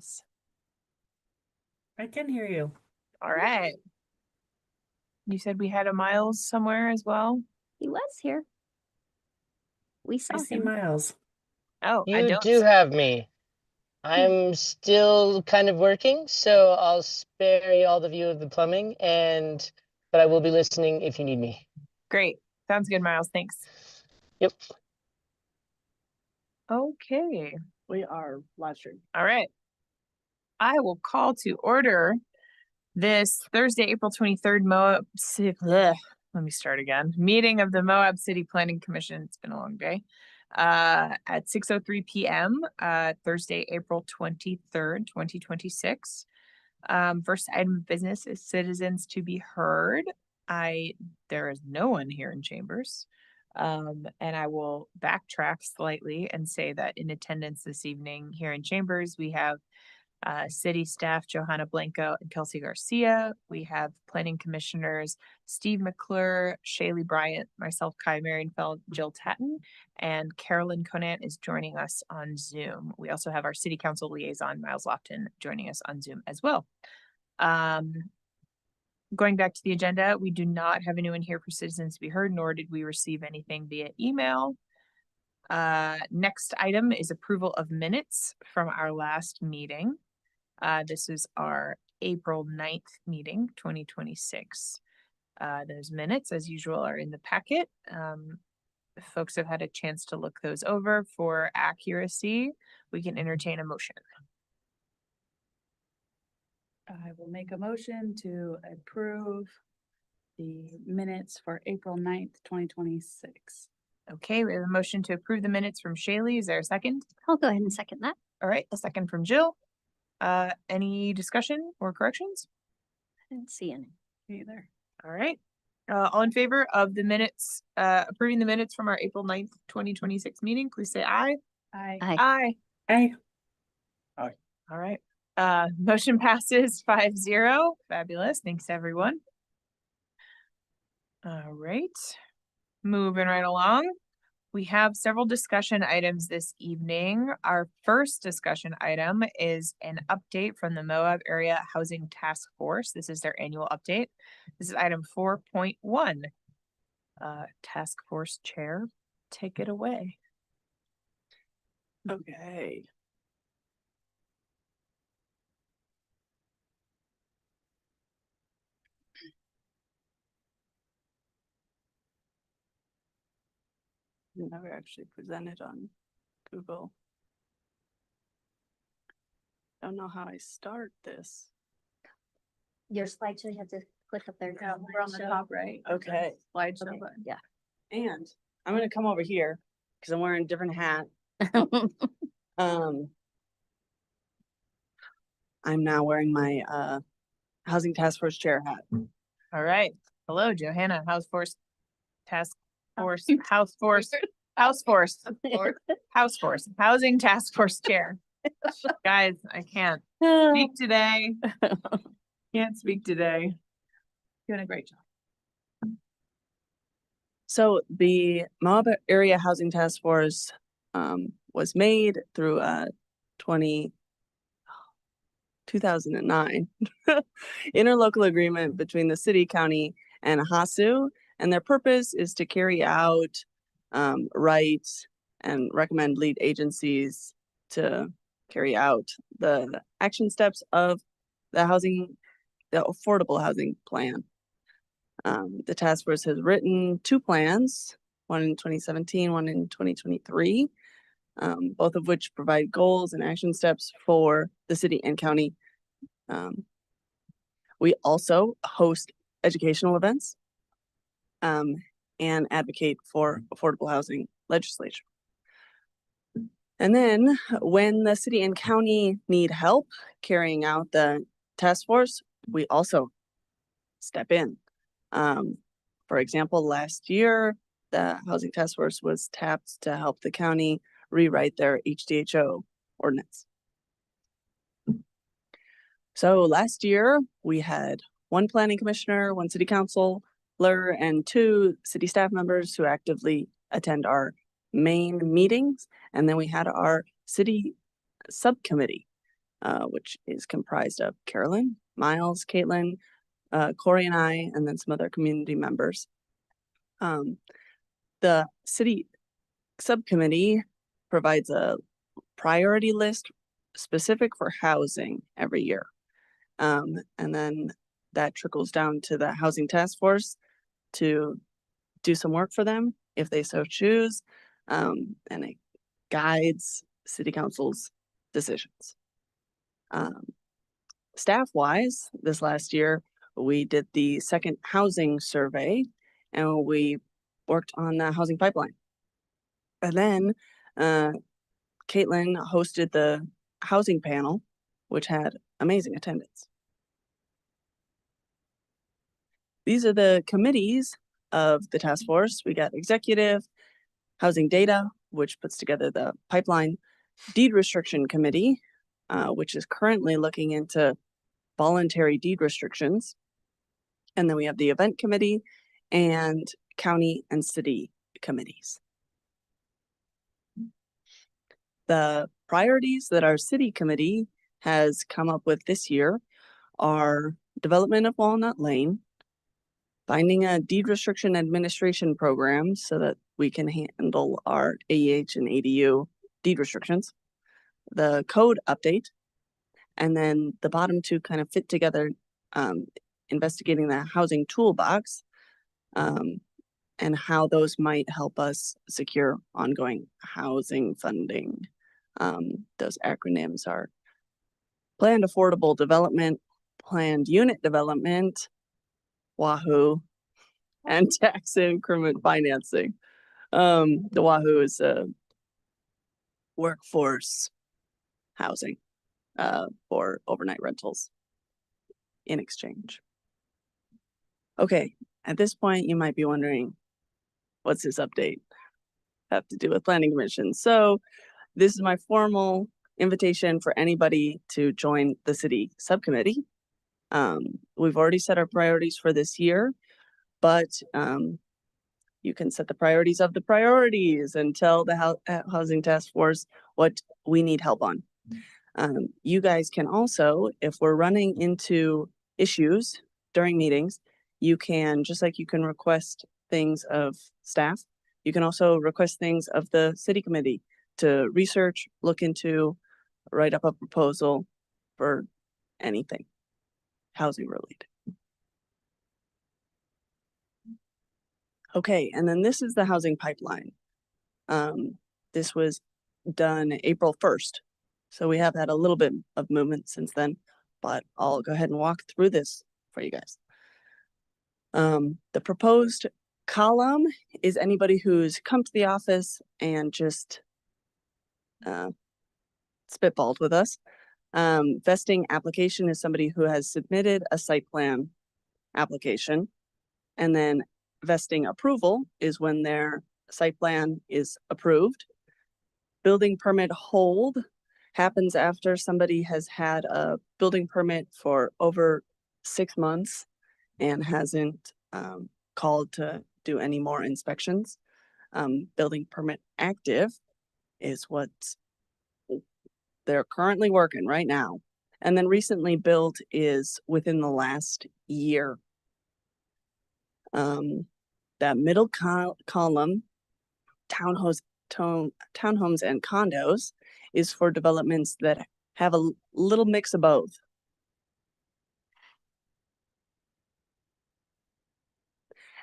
us? I can hear you. All right. You said we had a Miles somewhere as well? He was here. We I saw see him. Miles. Oh, I You don't. do have me. I'm still kind of working, so I'll spare you all the view of the plumbing, but I will be listening if you need me. Great. Sounds good, Miles. Thanks. Yep. Okay. We are live stream. All right. I will call to order this Thursday, April 23rd, let me start again. Meeting of the Moab City Planning Commission. It's been a long day. At 6:03 p.m. Thursday, April 23rd, 2026. First item of business is citizens to be heard. There is no one here in chambers. And I will backtrack slightly and say that in attendance this evening here in chambers, we have city staff Johanna Blanco and Kelsey Garcia. We have planning commissioners Steve McClure, Shaylee Bryant, myself, Kai Marienfeld, Jill Tatton, and Carolyn Conant is joining us on Zoom. We also have our city council liaison, Miles Lofton, joining us on Zoom as well. Going back to the agenda, we do not have anyone here for citizens to be heard, nor did we receive anything via email. Next item is approval of minutes from our last meeting. This is our April 9th meeting, 2026. Those minutes, as usual, are in the packet. If folks have had a chance to look those over for accuracy, we can entertain a motion. I will make a motion to approve the minutes for April 9th, 2026. Okay, we have a motion to approve the minutes from Shaylee. Is there a second? I'll go ahead and second that. All right, a second from Jill. Any discussion or corrections? I didn't see any. Either. All right. All in favor of the minutes, approving the minutes from our April 9th, 2026 meeting, please say aye. Aye. Aye. Aye. Aye. All right. Motion passes 5-0. Fabulous. Thanks, everyone. All right. Moving right along. We have several discussion items this evening. Our first discussion item is an update from the Moab Area Housing Task Force. This is their annual update. This is item 4.1. Task Force Chair, take it away. Okay. Never actually presented on Google. Don't know how I start this. Your slideshow, you have to click up there. Yeah, we're on the Slideshow. top right. Okay, slideshow Okay, button. yeah. And I'm gonna come over here because I'm wearing a different hat. I'm now wearing my Housing Task Force Chair hat. All right. Hello, Johanna, House Force Task Force, House Force, House Force, House Force, Housing Task Force Chair. Guys, I can't speak today. Can't speak today. Doing a great job. So the Moab Area Housing Task Force was made through 2009 interlocal agreement between the city, county, and HASU, and their purpose is to carry out, write, and recommend lead agencies to carry out the action steps of the affordable housing plan. The task force has written 2 plans, one in 2017, one in 2023, both of which provide goals and action steps for the city and county. We also host educational events and advocate for affordable housing legislation. And then when the city and county need help carrying out the task force, we also step in. For example, last year, the Housing Task Force was tapped to help the county rewrite their HDHO ordinance. So last year, we had 1 planning commissioner, 1 city councilor, and 2 city staff members who actively attend our main meetings. And then we had our city subcommittee. which is comprised of Carolyn, Miles, Caitlin, Corey and I, and then some other community members. The city subcommittee provides a priority list specific for housing every year. And then that trickles down to the housing task force to do some work for them if they so choose. And it guides city council's decisions. Staff-wise, this last year, we did the second housing survey and we worked on the housing pipeline. And then Caitlin hosted the housing panel, which had amazing attendance. These are the committees of the task force. We got executive, housing data, which puts together the pipeline, deed restriction committee, which is currently looking into voluntary deed restrictions. And then we have the event committee and county and city committees. The priorities that our city committee has come up with this year are development of Walnut Lane, finding a deed restriction administration program so that we can handle our AEH and ADU deed restrictions, the code update, and then the bottom two kind of fit together, investigating the housing toolbox, and how those might help us secure ongoing housing funding. Those acronyms are planned affordable development, planned unit development, Wahoo, and tax increment financing. The Wahoo is workforce housing for overnight rentals in exchange. Okay, at this point, you might be wondering, what's this update have to do with planning commission? So this is my formal invitation for anybody to join the city subcommittee. We've already set our priorities for this year, but you can set the priorities of the priorities and tell the housing task force what we need help on. You guys can also, if we're running into issues during meetings, you can, just like you can request things of staff, you can also request things of the city committee to research, look into, write up a proposal for anything housing related. Okay, and then this is the housing pipeline. This was done April 1st. So we have had a little bit of movement since then, but I'll go ahead and walk through this for you guys. The proposed column is anybody who's come to the office and just spitballed with us. Vesting application is somebody who has submitted a site plan application. And then vesting approval is when their site plan is approved. Building permit hold happens after somebody has had a building permit for over 6 months and hasn't called to do any more inspections. Building permit active is what they're currently working right now. And then recently built is within the last year. That middle column, townhomes and condos, is for developments that have a little mix of both.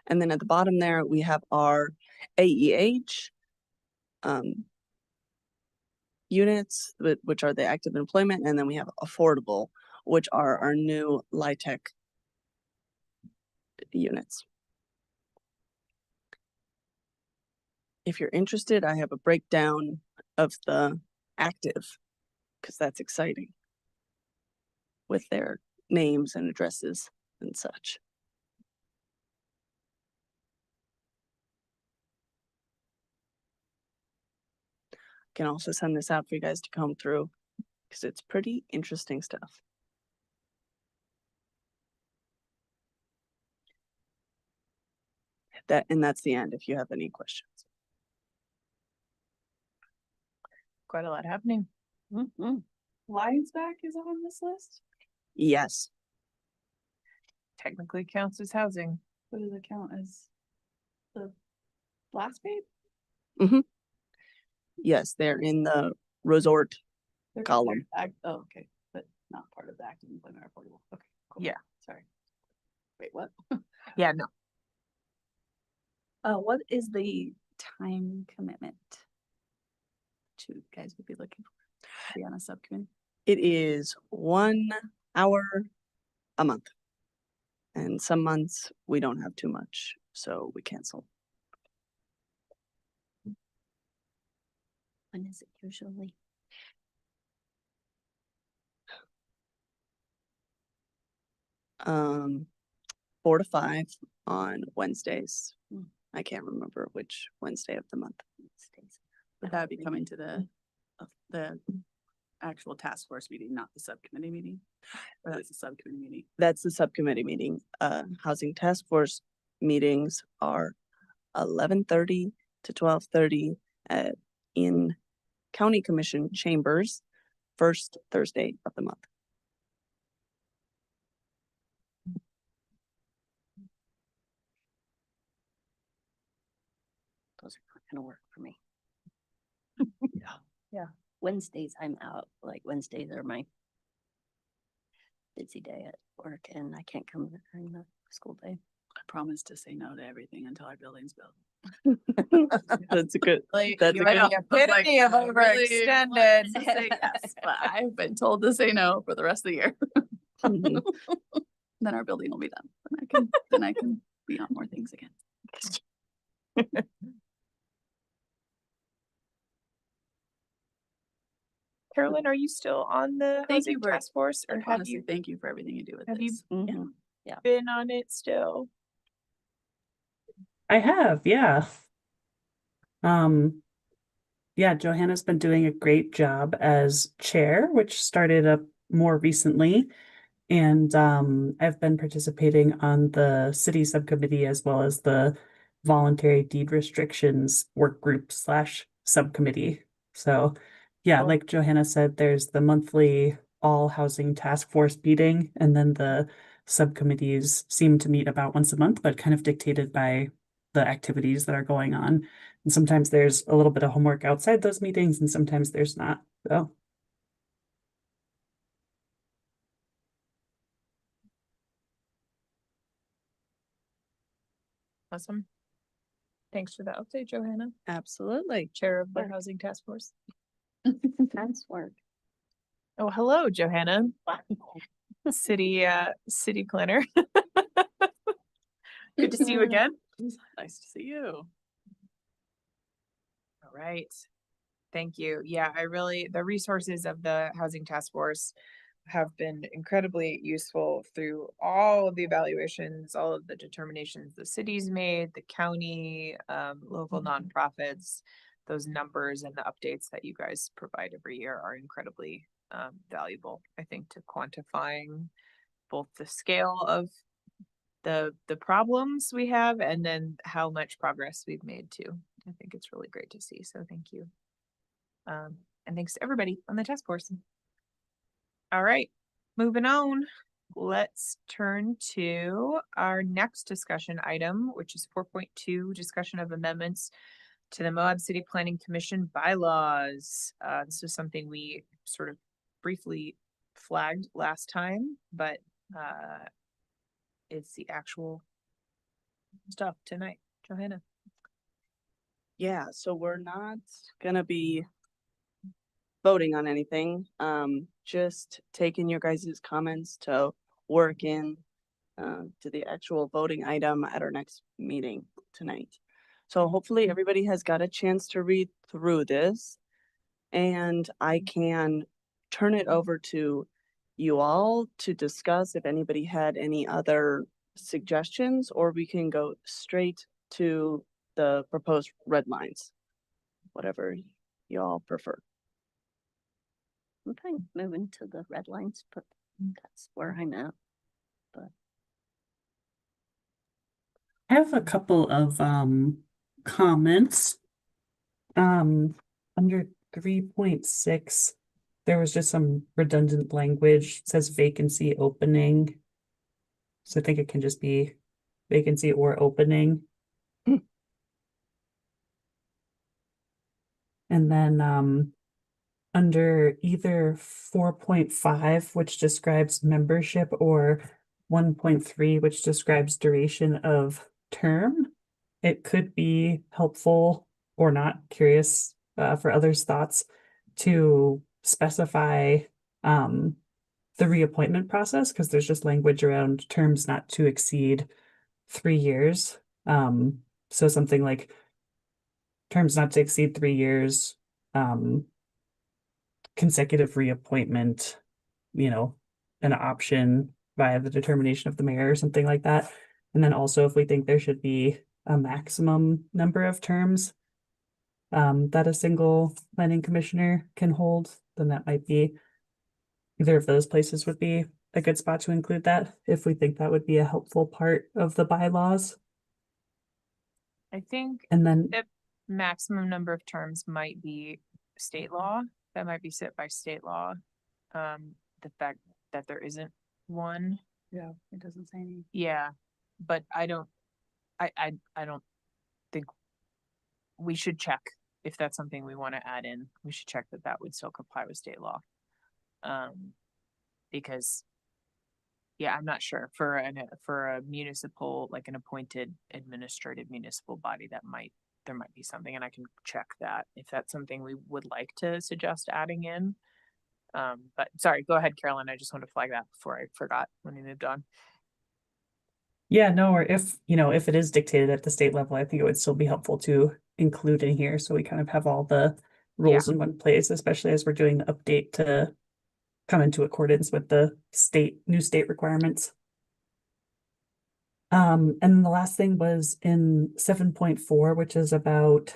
And then at the bottom there, we have our AEH units, which are the active employment, and then we have affordable, which are our new LIHTC units. If you're interested, I have a breakdown of the active, because that's exciting, with their names and addresses and such. Can also send this out for you guys to comb through, because it's pretty interesting stuff. And that's the end if you have any questions. Quite a lot happening. Mm-hmm. Lionsback is on this list? Yes, Technically counts as housing. What does it count as? The last page? yes, they're in the resort They're column. Oh, okay, but not part of the active employment or affordable. Okay, cool. Yeah. Sorry. Wait, what? Yeah, no. What is the time commitment to guys would be looking for to be on a subcommittee? It is 1 hour a month. And some months we don't have too much, so we cancel. When is it usually? Um, 4 to 5 on Wednesdays. Hmm. I can't remember which Wednesday of the month. Stays. Would that be coming to the actual task force meeting, not the subcommittee meeting? Or that's the subcommittee meeting? That's the subcommittee meeting. Housing task force meetings are 11:30 to 12:30 in county commission chambers, first Thursday of the month. Those are not gonna work for me. Yeah. Yeah. Wednesdays I'm out, like Wednesdays are my busy day at work and I can't come during the school day. I promise to say no to everything until our building's built. That's a good. Like, That's a You're good. the epitome of I really wanted overextended. to say yes, but I've been told to say no for the rest of the year. Mhm. Then our building will be done. Then I can be on more things again. Carolyn, are you still on the Thank housing you for- task force, I or have honestly you thank you for everything you do with have you- this. Mhm. been on it still? I have, yeah. Yeah, Johanna's been doing a great job as chair, which started up more recently. And I've been participating on the city subcommittee as well as the voluntary deed restrictions work group / subcommittee. So yeah, Cool. like Johanna said, there's the monthly all housing task force meeting, and then the subcommittees seem to meet about once a month, but kind of dictated by the activities that are going on. And sometimes there's a little bit of homework outside those meetings, and sometimes there's not. So Awesome. Thanks for the update, Johanna, Absolutely. chair of the Sure. housing task force. That's work. Oh, hello, Johanna. City planner. Good to see you again. Nice to see you. All right. Thank you. Yeah, the resources of the housing task force have been incredibly useful through all of the evaluations, all of the determinations the city's made, the county, local nonprofits. Those numbers and the updates that you guys provide every year are incredibly valuable, I think, to quantifying both the scale of the problems we have and then how much progress we've made too. I think it's really great to see. So thank you. And thanks to everybody on the task force. All right, moving on. Let's turn to our next discussion item, which is 4.2, discussion of amendments to the Moab City Planning Commission bylaws. This is something we sort of briefly flagged last time, but it's the actual stuff tonight. Johanna. Yeah, so we're not gonna be voting on anything. Just taking your guys' comments to work in to the actual voting item at our next meeting tonight. So hopefully everybody has got a chance to read through this, and I can turn it over to you all to discuss if anybody had any other suggestions, or we can go straight to the proposed red lines, whatever y'all prefer. I'm fine moving to the red lines, but that's where I'm at. I have a couple of comments. Under 3.6, there was just some redundant language. It says vacancy opening. So I think it can just be vacancy or opening. And then under either 4.5, which describes membership, or 1.3, which describes duration of term, it could be helpful or not, curious for others' thoughts, to specify the reappointment process, because there's just language around terms not to exceed 3 years. So something like terms not to exceed 3 years, consecutive reappointment, an option via the determination of the mayor or something like that. And then also if we think there should be a maximum number of terms that a single planning commissioner can hold, then that might be either of those places would be a good spot to include that if we think that would be a helpful part of the bylaws. I think And then the maximum number of terms might be state law. That might be set by state law. The fact that there isn't one. Yeah, it doesn't say any. Yeah, but I don't think we should check if that's something we want to add in. We should check that that would still comply with state law. Because yeah, I'm not sure for a municipal, like an appointed administrative municipal body, there might be something, and I can check that if that's something we would like to suggest adding in. But sorry, go ahead, Carolyn. I just want to flag that before I forgot when we moved on. yeah, no, or if it is dictated at the state level, I think it would still be helpful to include in here, so we kind of have all the rules in one place, especially as we're doing the update to come into accordance with the new state requirements. And the last thing was in 7.4, which is about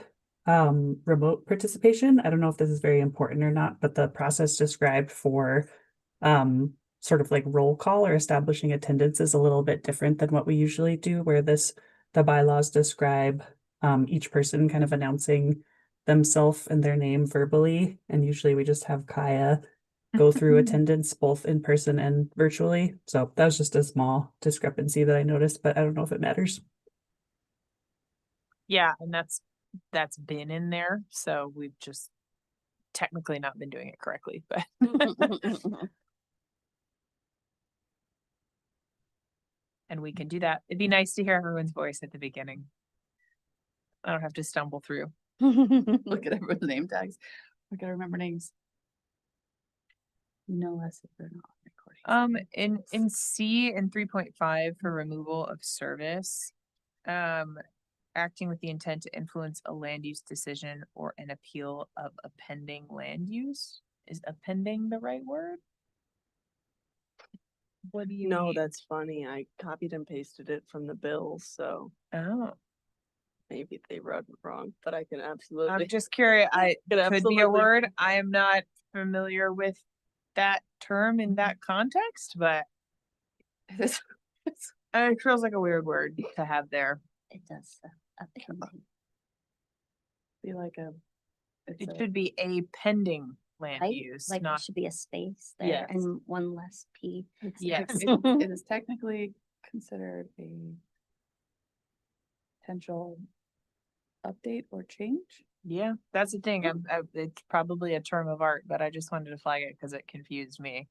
remote participation. I don't know if this is very important or not, but the process described for sort of like roll call or establishing attendance is a little bit different than what we usually do, where the bylaws describe each person kind of announcing themselves and their name verbally, and usually we just have Kaya go through attendance both in person and virtually. So that was just a small discrepancy that I noticed, but I don't know if it matters. Yeah, and that's been in there, so we've just technically not been doing it correctly, but and we can do that. It'd be nice to hear everyone's voice at the beginning. I don't have to stumble through. Look at everyone's name tags. We gotta remember names. No less if they're not recording. In C and 3.5 for removal of service, acting with the intent to influence a land use decision or an appeal of a pending land use. Is appending the right word? What do you No, mean? that's funny. I copied and pasted it from the bill, so Oh, maybe they wrote it wrong, but I can absolutely. I'm just curious. Could Could be a absolutely- word. I am not familiar with that term in that context, but it feels like a weird word to have there. It does, appending, Be like a. It should be a pending land right? use, Like there not, should be a space there Yes. and one less P. yes. It is technically considered a potential update or change. Yeah, that's the thing. It's probably a term of art, but I just wanted to flag it because it confused me.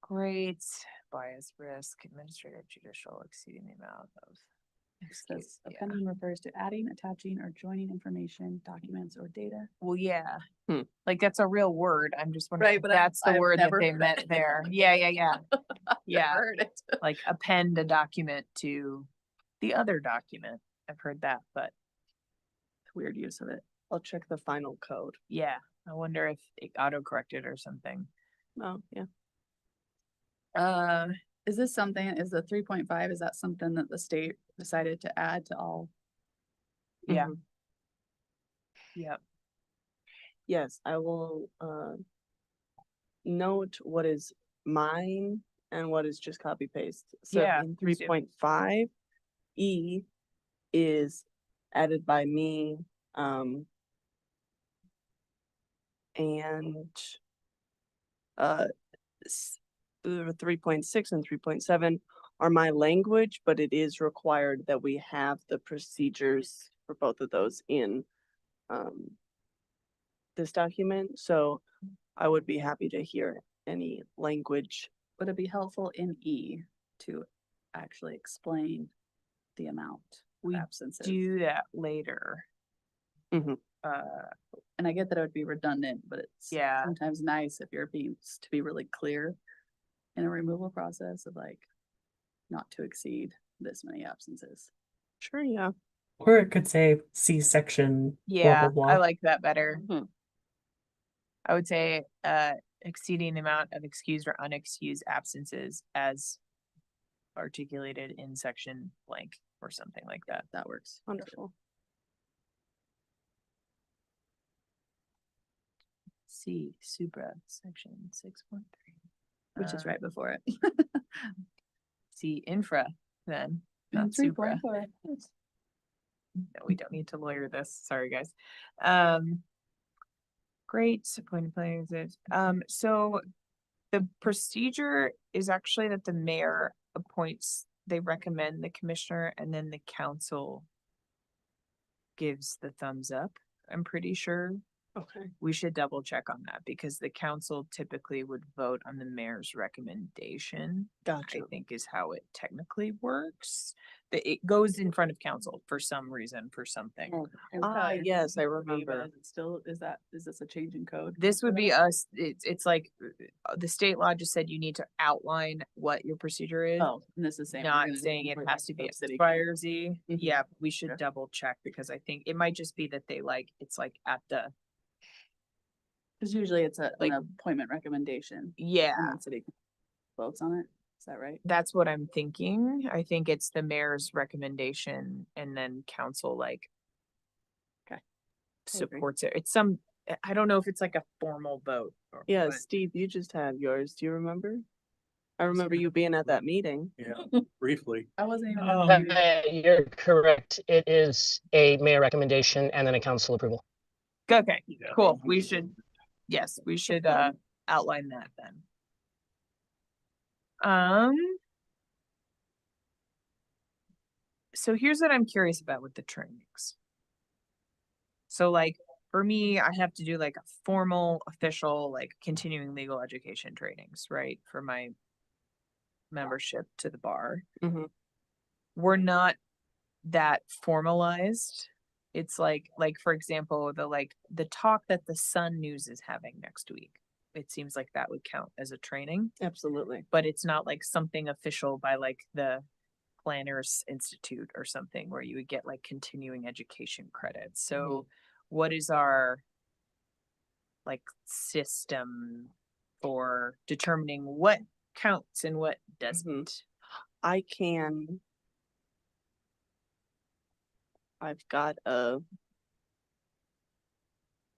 Great bias risk, administrative judicial exceeding the amount of. It says Yeah. appending refers to adding, attaching, or joining information, documents, or data. Well, yeah, Hmm. like that's a real word. I'm just wondering Right, if but that's the I've word that never they heard meant it. there. Yeah, yeah. Heard it. Like append a document to the other document. I've heard that, but Weird use of it. I'll check the final code. yeah, I wonder if it auto-corrected or something. Oh, yeah. Is this something, is the 3.5, is that something that the state decided to add to all? Yeah. Mhm. Yep. Yes, I will note what is mine and what is just copy paste. So Yeah, in please do. 3.5, E is added by me. and 3.6 and 3.7 are my language, but it is required that we have the procedures for both of those in this document. So I would be happy to hear any language. Would it be helpful in E to actually explain the amount of We absences? Do that later. Mhm. And I get that it would be redundant, but it's Yeah. sometimes nice if you're being, to be really clear in a removal process of like, not to exceed this many absences. Sure, yeah. Or it could say C section, blah, Yeah, blah, I blah. like that better. Mhm. I would say exceeding the amount of excused or unexcused absences as articulated in section blank or something like that. That works. Wonderful. C supra section 6.3. Which is right before it. C infra then, not supra. 3.4. No, we don't need to lawyer this. Sorry, guys. Great. Appointed players. So the procedure is actually that the mayor appoints, they recommend the commissioner, and then the council gives the thumbs up. I'm pretty sure. Okay. We should double check on that because the council typically would vote on the mayor's recommendation. Gotcha. I think is how it technically works. It goes in front of council for some reason, for something. Ah, yes, I Maybe, but remember. is it still, is this a change in code? This would be us, it's like, the state law just said you need to outline what your procedure is. Oh, and this is saying. we're Not gonna saying it incorporate has to be of city X, code. Y, or Z. Mhm. Yeah, we should Okay. double check because I think it might just be that they like, it's like at the, Cause usually it's like- an appointment recommendation. yeah, And then city votes on it. Is that right? that's what I'm thinking. I think it's the mayor's recommendation and then council like Okay. agree. supports it. It's some, I don't know if it's like a formal vote. Yeah, but- Steve, you just had yours. Do you remember? I remember you being at that meeting. Yeah, briefly. I wasn't even. Oh. at the meeting. You're correct. It is a mayor recommendation and then a council approval. Okay, Yeah. cool. We should, yes, we should outline that then. So here's what I'm curious about with the trainings. So like, for me, I have to do like a formal, official, like continuing legal education trainings, right? For my membership to the bar. Mhm. We're not that formalized. It's like, for example, the talk that the Sun News is having next week. It seems like that would count as a training, Absolutely. but it's not like something official by like the Planners Institute or something where you would get like continuing education credits. So what is our like system for determining what counts and what doesn't? I can. I've got a.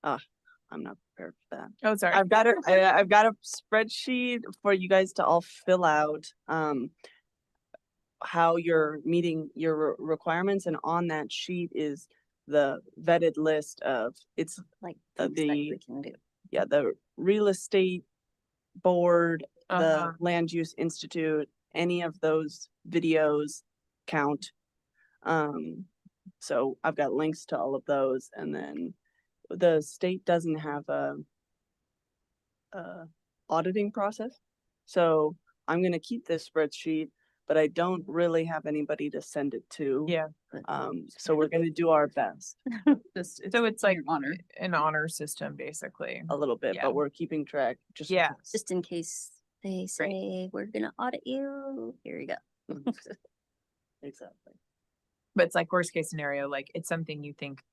I'm not prepared for that. Oh, sorry. I've got I've got a spreadsheet for you guys to all fill out. How you're meeting your requirements, and on that sheet is the vetted list of it's Like the- things that we can do. yeah, the real estate board, Uh-huh. the land use institute, any of those videos count. So I've got links to all of those, and then the state doesn't have a auditing process. So I'm gonna keep this spreadsheet, but I don't really have anybody to send it to. Yeah. So we're gonna do our best Just, So it's like your honor. an honor system, basically. a little bit, Yeah. but we're keeping track. Just in Yeah. case. Just in case they say, we're gonna audit you, here you go. Exactly. But it's like worst case scenario, like it's something you think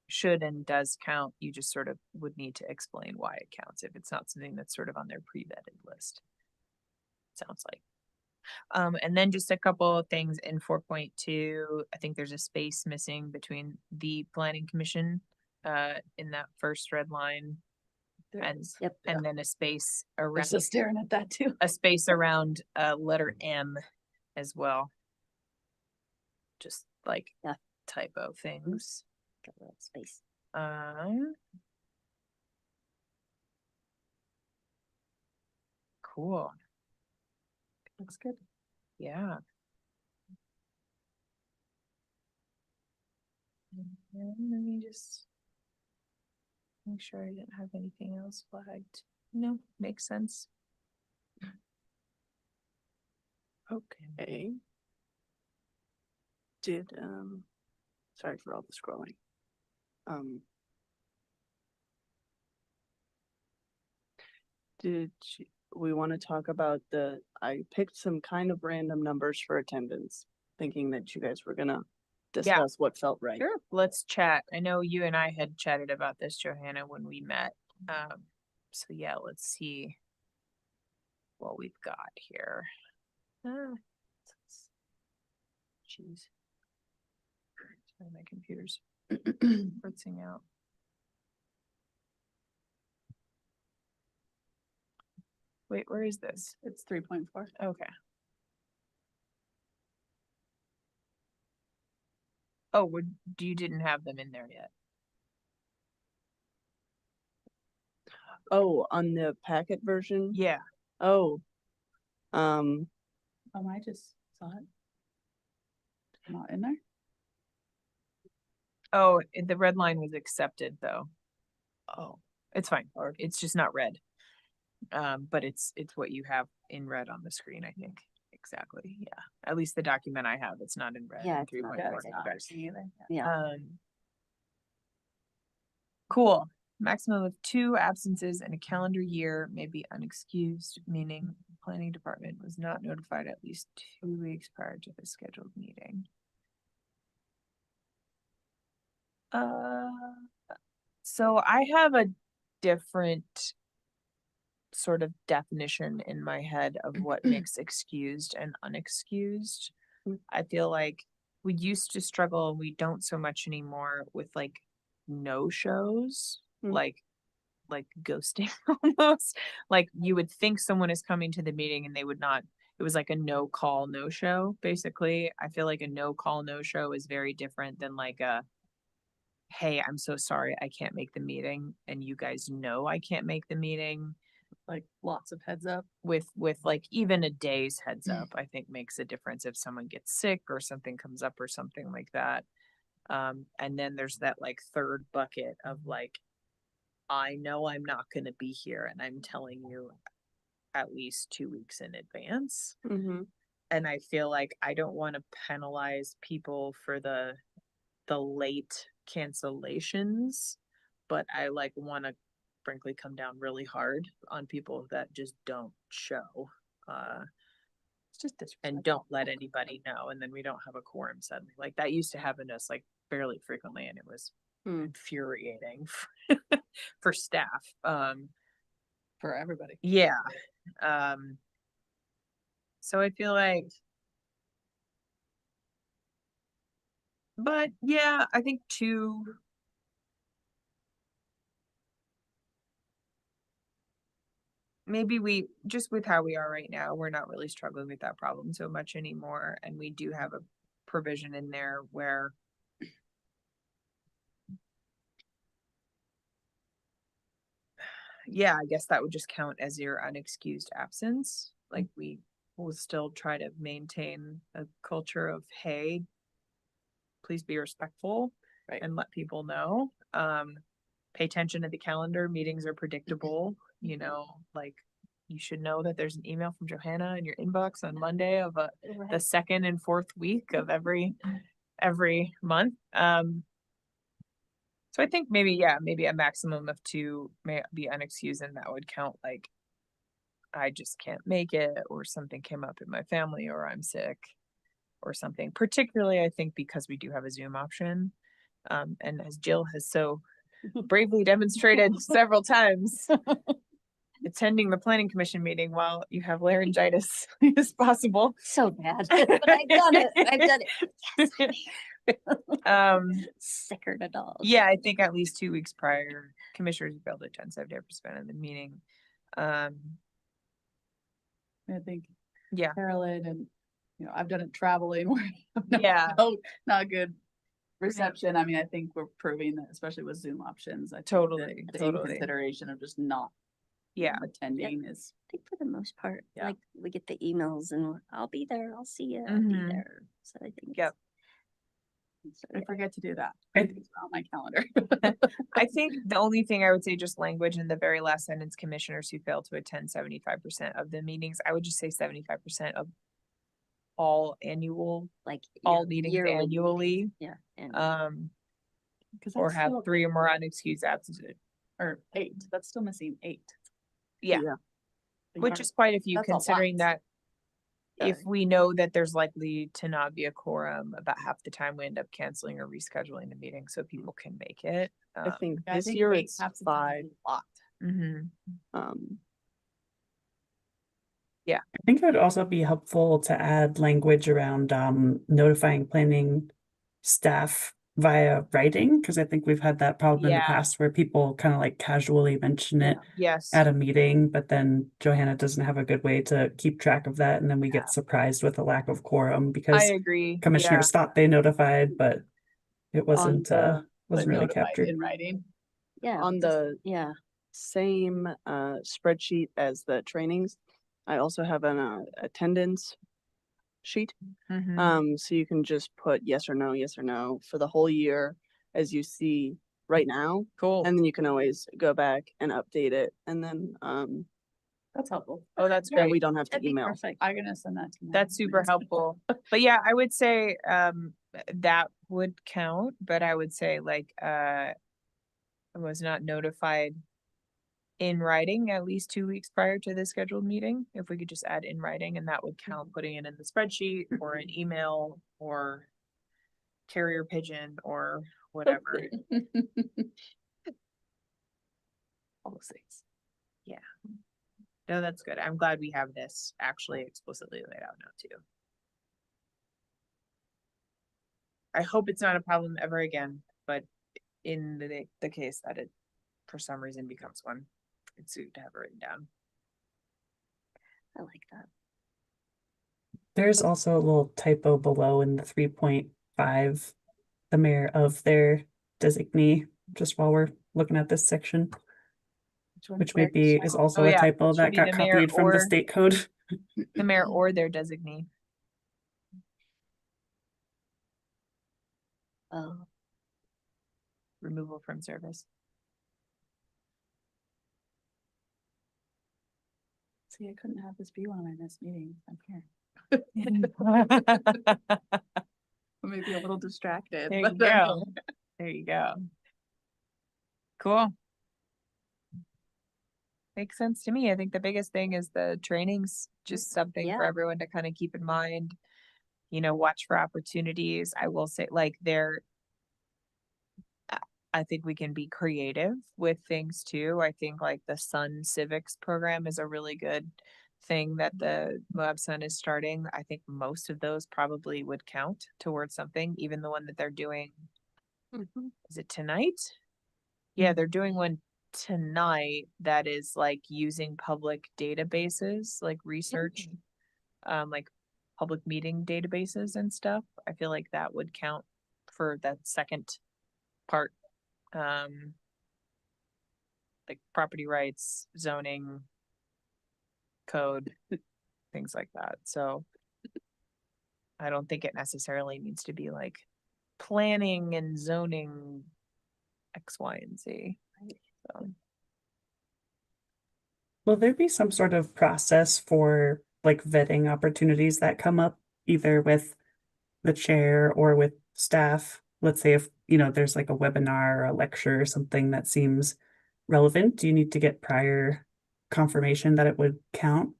should and does count. You just sort of would need to explain why it counts if it's not something that's sort of on their pre-vetted list. Sounds like. And then just a couple of things in 4.2. I think there's a space missing between the planning commission in that first red line There and- is. Yep. and then a space We're around still staring at that too. a space around letter M as well. Just like Yeah. typo things. Got a little space. Cool. Looks good. Yeah. And then let me just make sure I didn't have anything else flagged. No, makes sense. Okay. Did, sorry for all the scrolling. We want to talk about I picked some kind of random numbers for attendance, thinking that you guys were gonna discuss what felt right. Sure. Let's chat. I know you and I had chatted about this, Johanna, when we met. So yeah, let's see what we've got here. Jeez. Sorry, my computer's fritzing out. Wait, where is this? It's 3.4. Okay. Oh, you didn't have them in there yet. Oh, on the packet version? Yeah. Oh. I just saw it. Not in there? Oh, the red line was accepted though. Oh. It's fine. Or it's just not red. But it's what you have in red on the screen, I think. Exactly. Yeah. At least the document I have, it's not in red. Yeah, in it's not 3.4. red. Okay. Yeah. Cool. Maximum of 2 absences in a calendar year may be unexcused, meaning the planning department was not notified at least 2 weeks prior to the scheduled meeting. So I have a different sort of definition in my head of what makes excused and unexcused. I feel like we used to struggle, and we don't so much anymore, with like no shows, like ghosting almost. Like you would think someone is coming to the meeting and they would not. It was like a no call, no show, basically. I feel like a no call, no show is very different than like a, hey, I'm so sorry, I can't make the meeting, and you guys know I can't make the meeting. Like lots of heads up. With like even a day's heads up, I think makes a difference if someone gets sick or something comes up or something like that. And then there's that like third bucket of like, I know I'm not going to be here and I'm telling you at least 2 weeks in advance. Mm-hmm. And I feel like I don't want to penalize people for the late cancellations, but I like want to frankly come down really hard on people that just don't show. It's just And don't let anybody know, and then we don't have a quorum suddenly. Like that used to happen to us like fairly frequently, and it was infuriating for staff. for everybody. Yeah. So I feel like, but yeah, I think 2. Maybe we just, with how we are right now, we're not really struggling with that problem so much anymore, and we do have a provision in there where yeah, I guess that would just count as your unexcused absence. Like we will still try to maintain a culture of, hey, please be respectful, right, and let people know. Pay attention to the calendar. Meetings are predictable. You know, like you should know that there's an email from Johanna in your inbox on Monday of the second and fourth week of every month. So I think maybe a maximum of 2 may be unexcused, and that would count like I just can't make it, or something came up in my family, or I'm sick or something. Particularly, I think because we do have a Zoom option. And as Jill has so bravely demonstrated several times, attending the planning commission meeting while you have laryngitis is possible. So bad, but I've done it. I've done it. Yes. Sicker than a dog. Yeah, I think at least 2 weeks prior, commissioners will be able to attend 70% of the meeting. I think Yeah. Carolyn and I've done it traveling where Yeah. not good reception. I mean, I think we're proving that, especially with Zoom options. I think that Totally. taking consideration of just not Yeah. attending is, I think for the most part, Yeah. like we get the emails and I'll be there, I'll see you, I'll be Mhm. there. So I think. Yep. So, I yeah. forget to do that. I- It's on my calendar. I think the only thing I would say, just language in the very last sentence, commissioners who fail to attend 75% of the meetings, I would just say 75% of all annual, Like all year- meetings yearly annually. meetings. Yeah. And Because Or have 3 or more unexcused absences. or 8. That's still missing 8. Yeah, which is quite a few, That's a lot. considering that if Yeah. we know that there's likely to not be a quorum, about half the time we end up canceling or rescheduling the meeting so people can make it. I think I this think year 8 it's half the time 5. is a lot. Mhm. I think it would also be helpful to add language around notifying planning staff via writing, because I think we've had that problem in the Yeah. past where people kind of like casually mention it Yes, at a meeting, but then Johanna doesn't have a good way to keep track of that, and then we get surprised with a lack of quorum I because agree. commissioners thought they notified, but it wasn't the- wasn't really Notified captured. in writing. yeah. On just- the yeah. same spreadsheet as the trainings, I also have an attendance sheet. Yeah. Mhm. So you can just put yes or no for the whole year as you see right now. Cool. And then you can always go back and update it. And then That's helpful. Oh, that's then great. we don't have to That'd be email. perfect. I'm gonna send that to my That's super admins. helpful. But yeah, I would say that would count, but I would say like I was not notified in writing at least 2 weeks prior to the scheduled meeting. If we could just add in writing, and that would count putting it in the spreadsheet or an email or carrier pigeon or whatever. All those things. No, that's good. I'm glad we have this actually explicitly laid out now too. I hope it's not a problem ever again, but in the case that it for some reason becomes one, it's good to have it written down. I like that. There's also a little typo below in the 3.5, the mayor of their designee, just while we're looking at this section, which Where? maybe is also Oh, a yeah, typo should that be got the mayor copied from the or- state code. The mayor or their designee. Oh, Removal from service. See, I couldn't have this be one of my missed meetings. I'm here. I may be a little distracted. There you but I'm go. There you go. Cool. Makes sense to me. I think the biggest thing is the trainings, just something for Yeah. everyone to kind of keep in mind. You know, watch for opportunities. I will say, like, I think we can be creative with things too. I think like the Sun Civics program is a really good thing that the Moab Sun is starting. I think most of those probably would count towards something, even the one that they're doing. Is it tonight? Yeah, they're doing one tonight that is like using public databases, like research, like public meeting databases and stuff. I feel like that would count for that second part. Like property rights, zoning, code, things like that. So I don't think it necessarily needs to be like planning and zoning X, Y, and Z. So, Will there be some sort of process for like vetting opportunities that come up either with the chair or with staff? Let's say if, there's like a webinar or a lecture or something that seems relevant, do you need to get prior confirmation that it would count?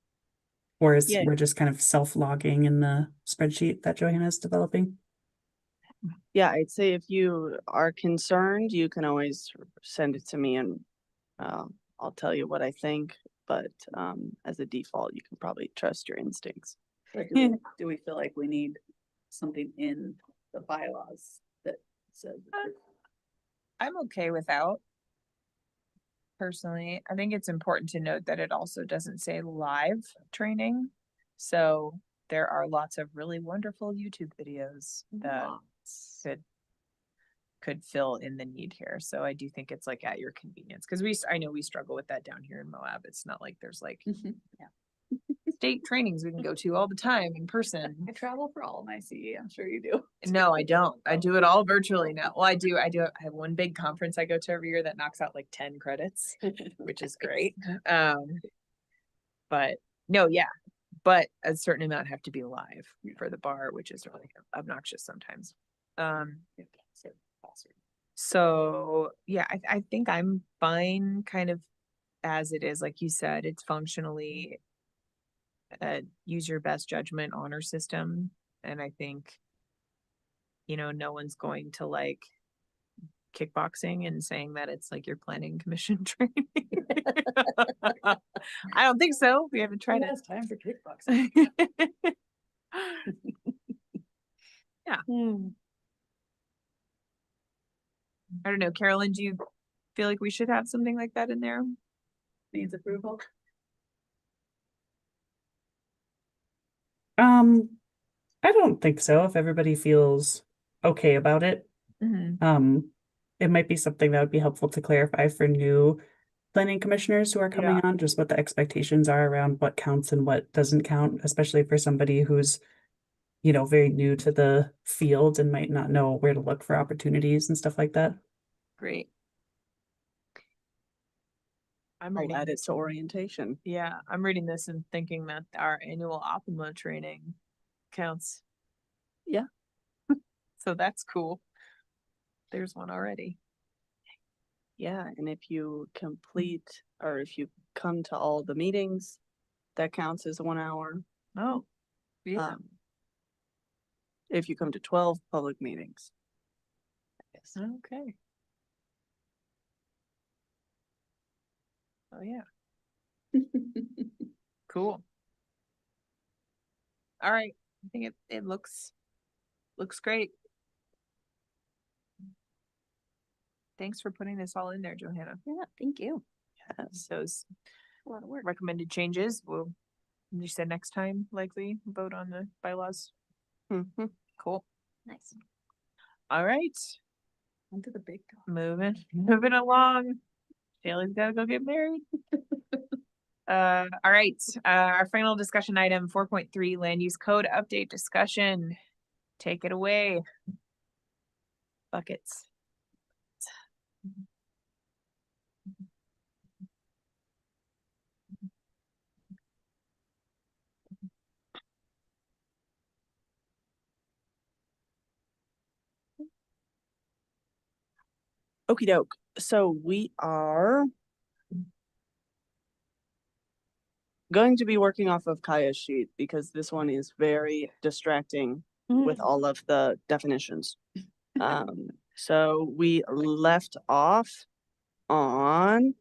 Or is Yeah. we're just kind of self-logging in the spreadsheet that Johanna's developing? Yeah, I'd say if you are concerned, you can always send it to me and I'll tell you what I think. But as a default, you can probably trust your instincts. But do we feel like we need something in the bylaws that says? I'm okay without. Personally, I think it's important to note that it also doesn't say live training. So there are lots of really wonderful YouTube videos that could fill in the need here. So I do think it's like at your convenience, because I know we struggle with that down here in Moab. It's not like there's like state trainings we can go to all the time in person. I travel for all of my CE, I'm sure you do. No, I don't. I do it all virtually now. Well, I do. I have one big conference I go to every year that knocks out like 10 credits, which is great. But no, yeah. But a certain amount have to be live for the bar, which is really obnoxious sometimes. So yeah, I think I'm fine kind of as it is. Like you said, it's functionally use your best judgment honor system. And I think, no one's going to like kickboxing and saying that it's like your planning commission training. I don't think so. We haven't tried it. It's time for kickboxing. Yeah. I don't know, Carolyn, do you feel like we should have something like that in there? Needs approval. I don't think so. If everybody feels okay about it, it might be something that would be helpful to clarify for new planning commissioners who are coming on, just what the expectations are around what counts and what doesn't count, especially for somebody who's, very new to the field and might not know where to look for opportunities and stuff like that. Great. I'm I'll reading add it this. to orientation. Yeah, I'm reading this and thinking that our annual Optima training counts. Yeah. So that's cool. There's one already. Yeah, and if you complete or if you come to all the meetings, that counts as 1 hour. Oh, yeah. If you come to 12 public meetings. Yes. Okay. Oh, yeah. Cool. All right. I think it looks great. Thanks for putting this all in there, Johanna. Yeah, thank you. Yes, those A lot of work. recommended changes. You said next time likely vote on the bylaws. Mhm. Cool. Nice. All right. Onto the big dog. Moving along. Shaylee's gotta go get married. All right. Our final discussion item 4.3 land use code update discussion. Take it away. Buckets. Okie doke. So we are going to be working off of Kaya's sheet because this one is very distracting with all of the definitions. So we left off on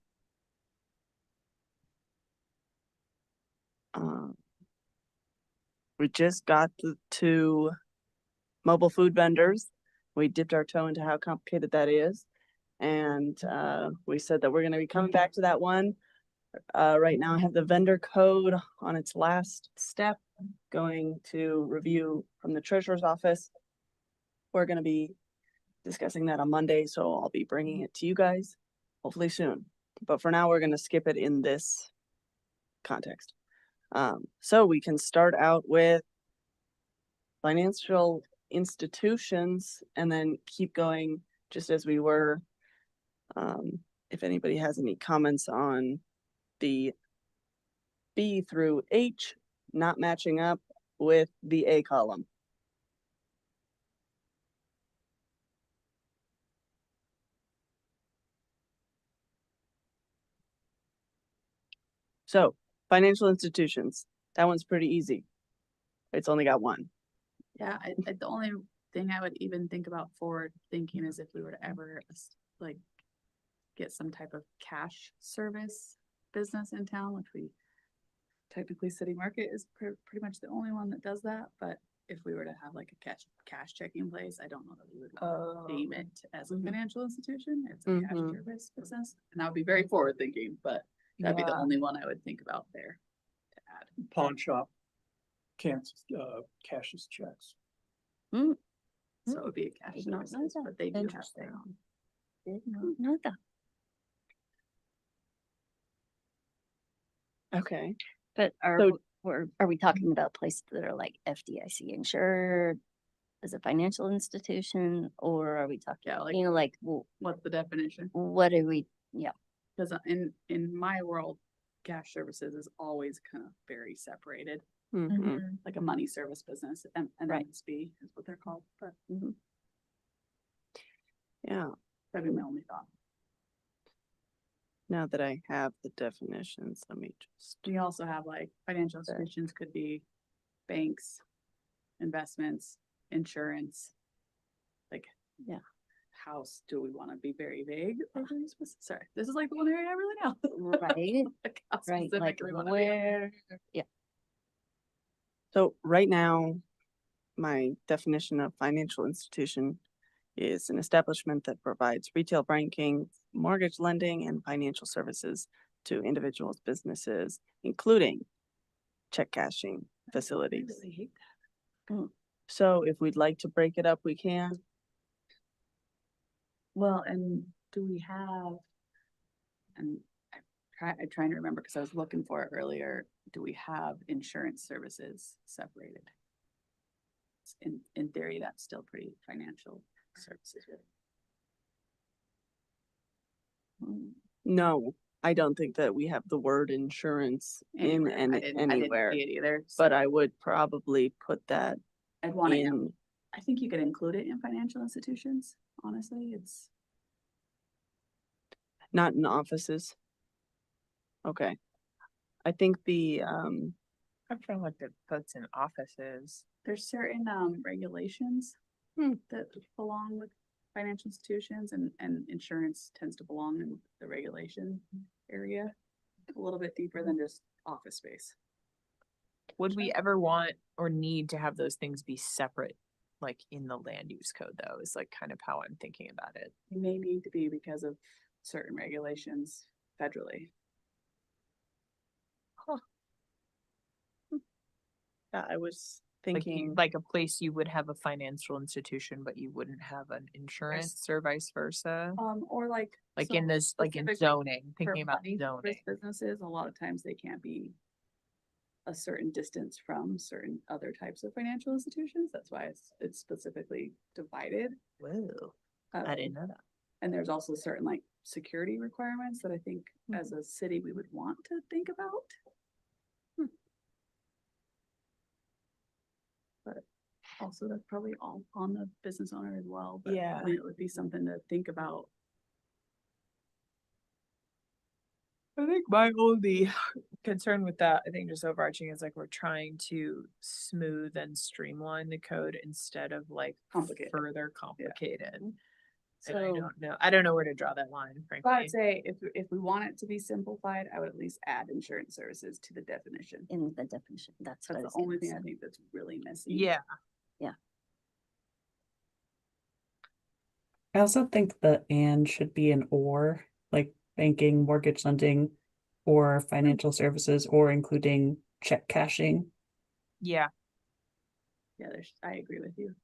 we just got to mobile food vendors. We dipped our toe into how complicated that is. And we said that we're going to be coming back to that one. Right now I have the vendor code on its last step, going to review from the treasurer's office. We're going to be discussing that on Monday, so I'll be bringing it to you guys hopefully soon. But for now, we're going to skip it in this context. So we can start out with financial institutions and then keep going just as we were. If anybody has any comments on the B through H not matching up with the A column. So financial institutions, that one's pretty easy. It's only got one. Yeah, the only thing I would even think about forward thinking is if we were to ever like get some type of cash service business in town, which we technically City Market is pretty much the only one that does that. But if we were to have like a cash checking place, I don't know that we would name it as a financial institution. It's a cash service business, and that would be very forward thinking. But that'd be the only one I would think about there to add. Pawn shop cashes checks. So it would be a cash Did not know services, that. but they do have Interesting. their own. Did not know that. Okay. But So- are we talking about places that are like FDIC insured as a financial institution, or are we talking, Yeah, like- you know, like, well, What's the definition? what are we, yeah, Because in my world, cash services is always kind of very separated, Mhm. like a money service business, and Right. MSB is what they're called, but Yeah. that'd be my only thought. Now that I have the definitions, let me just. We also have like financial institutions could be banks, investments, insurance. Like, Yeah. house, do we want to be very vague? Or very specific? Sorry, this is like the one area I really know. right, Like how right, specific like do we wanna be? where, yeah, So right now, my definition of financial institution is an establishment that provides retail banking, mortgage lending, and financial services to individuals, businesses, including check cashing I facilities. really hate that. So if we'd like to break it up, we can. Well, and do we have, and I'm trying to remember because I was looking for it earlier, do we have insurance services separated? In theory, that's still pretty financial services. No, I don't think that we have the word insurance in Anywhere. I didn't anywhere, see it either. but so I would probably put that I'd want to, in. I think you could include it in financial institutions, honestly, it's. Not in offices. Okay. I think I feel like it puts in offices. There's certain regulations that belong with financial institutions, and insurance tends to belong in the regulation area a little bit deeper than just office space. Would we ever want or need to have those things be separate, like in the land use code though, is like kind of how I'm thinking about it. It may need to be because of certain regulations federally. yeah, I was Like, thinking, like a place you would have a financial institution, but you wouldn't have an insurance or vice versa. Or like. Like so in this, like in specifically zoning, for thinking about money service zoning. businesses, a lot of times they can't be a certain distance from certain other types of financial institutions. That's why it's specifically divided. Whoa, I Um, didn't know that. And there's also certain like security requirements that I think as a city we would want to think about. But also that's probably all on the business owner as well. But Yeah. I mean, it would be something to think about. I think my only concern with that, I think just overarching is like we're trying to smooth and streamline the code instead of like Complicated. further complicated. And I so, don't know where to draw that line, So I'd frankly. say if we want it to be simplified, I would at least add insurance services to the definition. in the definition, that's what I That's was the only gonna thing I say. think that's really missing. Yeah, I also think the and should be an or, like banking, mortgage lending, or financial services, or including check cashing. yeah, Yeah, I agree with you.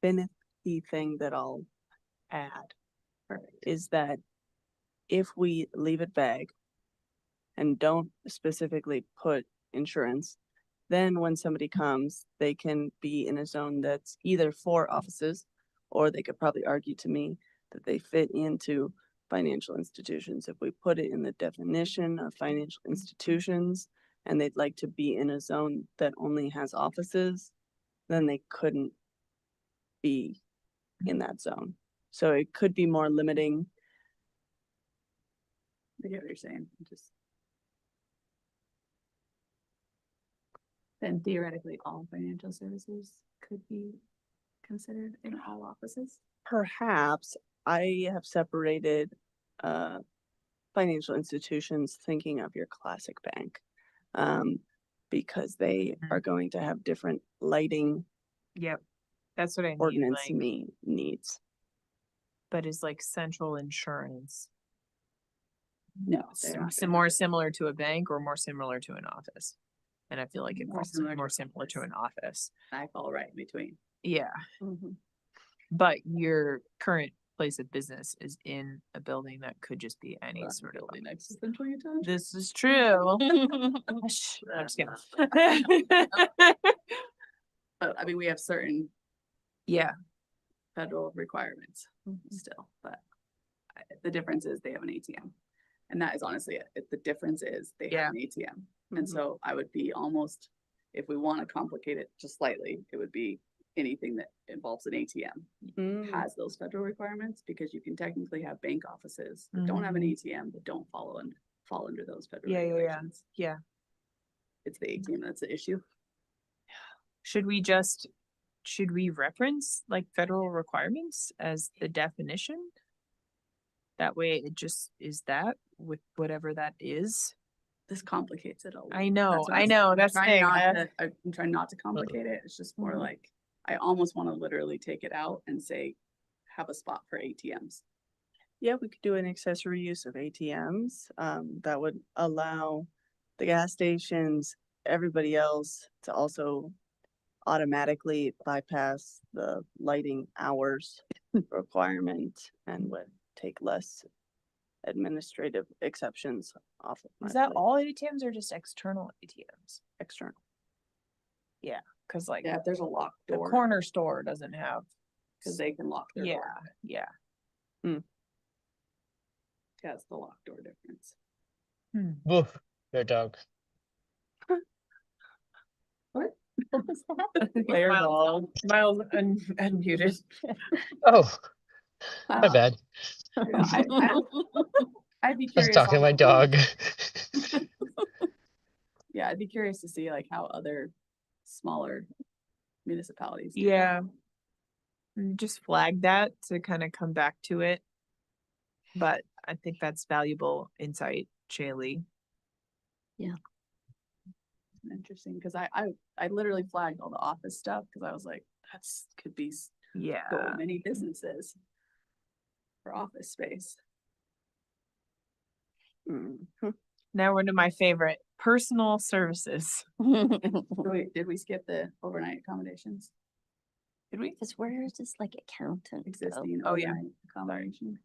finicky thing that I'll add Perfect. is that if we leave it vague and don't specifically put insurance, then when somebody comes, they can be in a zone that's either for offices, or they could probably argue to me that they fit into financial institutions. If we put it in the definition of financial institutions and they'd like to be in a zone that only has offices, then they couldn't be in that zone. So it could be more limiting. I get what you're saying. Then theoretically, all financial services could be considered in all offices. Perhaps I have separated financial institutions thinking of your classic bank, because they are going to have different lighting yep. That's what I mean, ordinance like, needs. but is like central insurance. No, they're not More similar to a bank or more similar to an office? And I feel like it More falls similar to more an similar to office. an office. I fall right in between. Yeah, Mhm. but your current place of business is in a building that could just be any But sort of. building next to Central Utah. This is true. Shh, I'm just kidding. But I mean, we have certain Yeah, federal requirements still, but the difference is they have an ATM. And that is honestly it. The difference is they Yeah. have an ATM. And Mhm. so I would be almost, if we want to complicate it just slightly, it would be anything that involves an ATM Mm. has those federal requirements, because you can technically have bank offices that don't have an ATM that don't fall under those federal Yeah, yeah, yeah. regulations. yeah. It's the ATM that's the issue. Should we reference like federal requirements as the definition? That way it just is that with whatever that is. This complicates it a lot. I know, what I I'm know, saying. that's the thing. I'm trying not to complicate it. It's just more Mhm. like, I almost want to literally take it out and say, have a spot for ATMs. Yeah, we could do an accessory use of ATMs, that would allow the gas stations, everybody else to also automatically bypass the lighting hours requirement and would take less administrative exceptions off of my Is that plate. all ATMs or just external ATMs? External? Cause like Yeah, if there's a locked the door, corner store doesn't have. because they can lock their Yeah, door. yeah. That's the locked door difference. Woof, your dog. Miles unmuted. Oh, my bad. Yeah, I'd be I was curious. talking to on my the- dog. Yeah, I'd be curious to see like how other smaller municipalities. do Yeah. that. Just flag that to kind of come back to it. But I think that's valuable insight, Shaylee. Interesting, because I literally flagged all the office stuff, because I was like, that's could be so Yeah. many businesses for office space. Mhm. Now we're to my favorite, personal services. Wait, did we skip the overnight accommodations? Did we? Cause where is this like accountant? go? Existing Oh, yeah. overnight accommodation.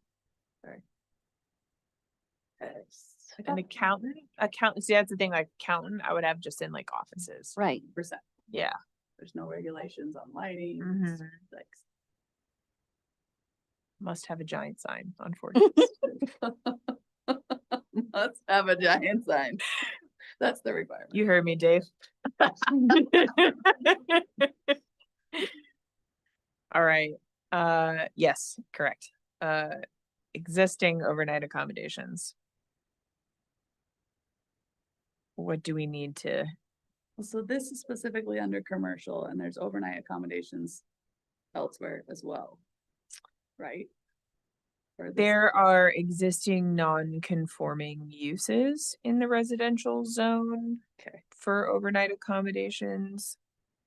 An accountant, see, that's the thing, like accountant, I would have just in like offices. Right. Percent. Yeah. There's no regulations on lighting. Mhm. Like, Must have a giant sign on 40th. let's have a giant sign. That's the requirement. You heard me, Dave. All right, yes, correct. Existing overnight accommodations. What do we need to, So this is specifically under commercial, and there's overnight accommodations elsewhere as well. Right? Or this- there are existing non-conforming uses in the residential zone Okay. for overnight accommodations,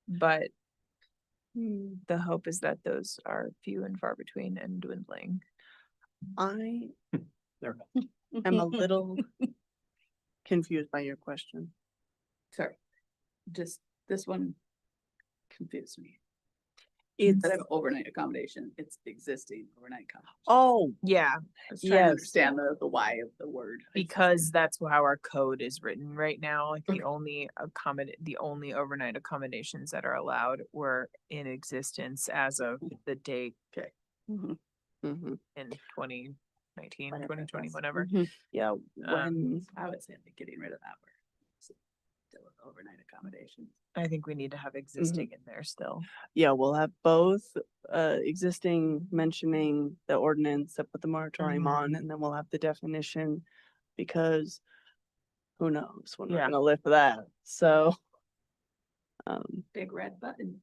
but Hmm. the hope is that those are few and far between and dwindling. I There. am a little confused by your question. Sorry, just this one confused me. It's, Instead of overnight accommodation, it's existing overnight accommodation. oh, Yeah, I was trying to yes. understand the why of the word. because that's how our code is written right now. Like the only overnight accommodations that are allowed were in existence as of the date Mhm. mhm. in 2019, Whatever it 2020, was. whatever. Mhm. Yeah, when, I would say like getting rid of that word. Still with overnight accommodation. I think we need to have existing in there still. yeah, we'll have both, existing mentioning the ordinance that put the moratorium on, and then we'll have the definition, because who knows when we're Yeah. gonna lift that, so. Big red button.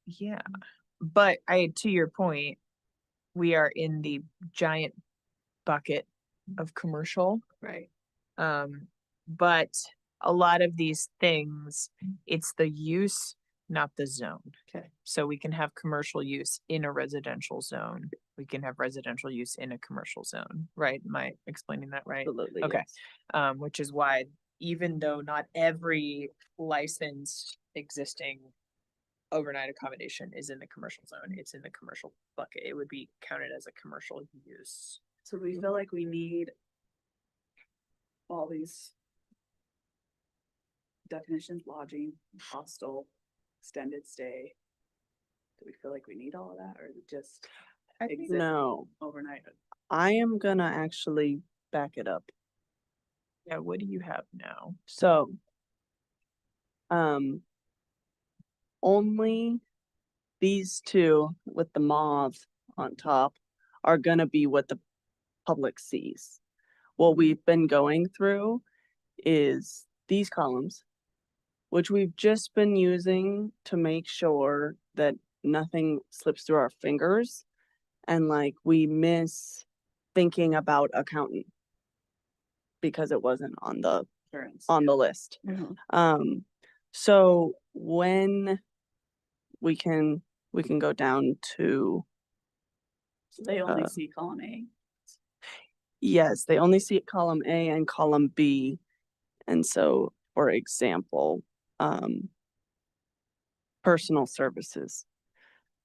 Yeah, but to your point, we are in the giant bucket of commercial. Right. But a lot of these things, it's the use not the zone. Okay. So we can have commercial use in a residential zone. We can have residential use in a commercial zone, right? Am I explaining that right? Absolutely. Okay. yes. Which is why even though not every licensed existing overnight accommodation is in the commercial zone, it's in the commercial bucket. It would be counted as a commercial use. So we feel like we need all these definitions, lodging, hostel, extended stay. Do we feel like we need all of that, or is it just I think exist No, overnight? I am gonna actually back it up. Yeah, what do you have now? So, only these two with the mauve on top are gonna be what the public sees. What we've been going through is these columns, which we've just been using to make sure that nothing slips through our fingers and like we miss thinking about accountant because it wasn't on the Insurance. list. Mhm. So when we can go down to, So they only uh, see column A. yes, they only see column A and column B. And so, for example, personal services.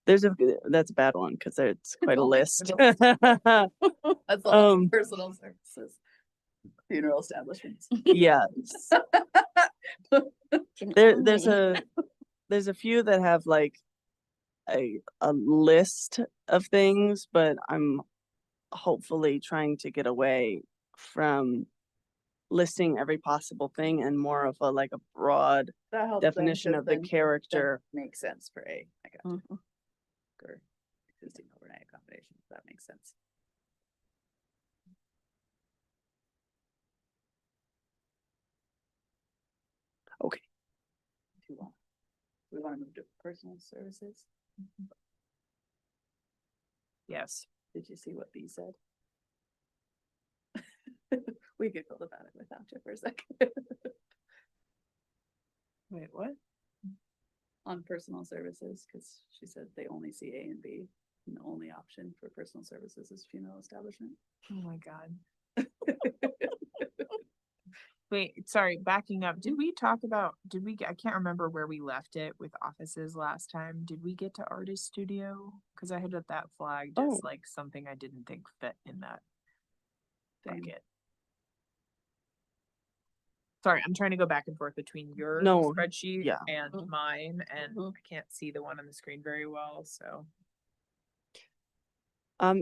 That's a bad one because it's quite a only list. That's all Um, personal services. Funeral establishments. Yeah, Can there's only- a few that have like a list of things, but I'm hopefully trying to get away from listing every possible thing and more of a like a broad That helps them, definition 'cause of the then that character. makes sense for A. I got you. Mhm. Or existing overnight accommodations. That makes sense. Okay. Too long. We want to move to personal services. Yes. Did you see what B said? We giggled about it without you for a second. Wait, what? On personal services, because she said they only see A and B. And the only option for personal services is funeral establishment. Oh my God. Wait, sorry, backing up. Did we talk about, I can't remember where we left it with offices last time. Did we get to artist studio? Cause I had that flagged as Oh. like something I didn't think fit in that Same. bucket. Sorry, I'm trying to go back and forth between your No, spreadsheet yeah. and Mhm. mine, and Mhm. I can't see the one on the screen very well, so.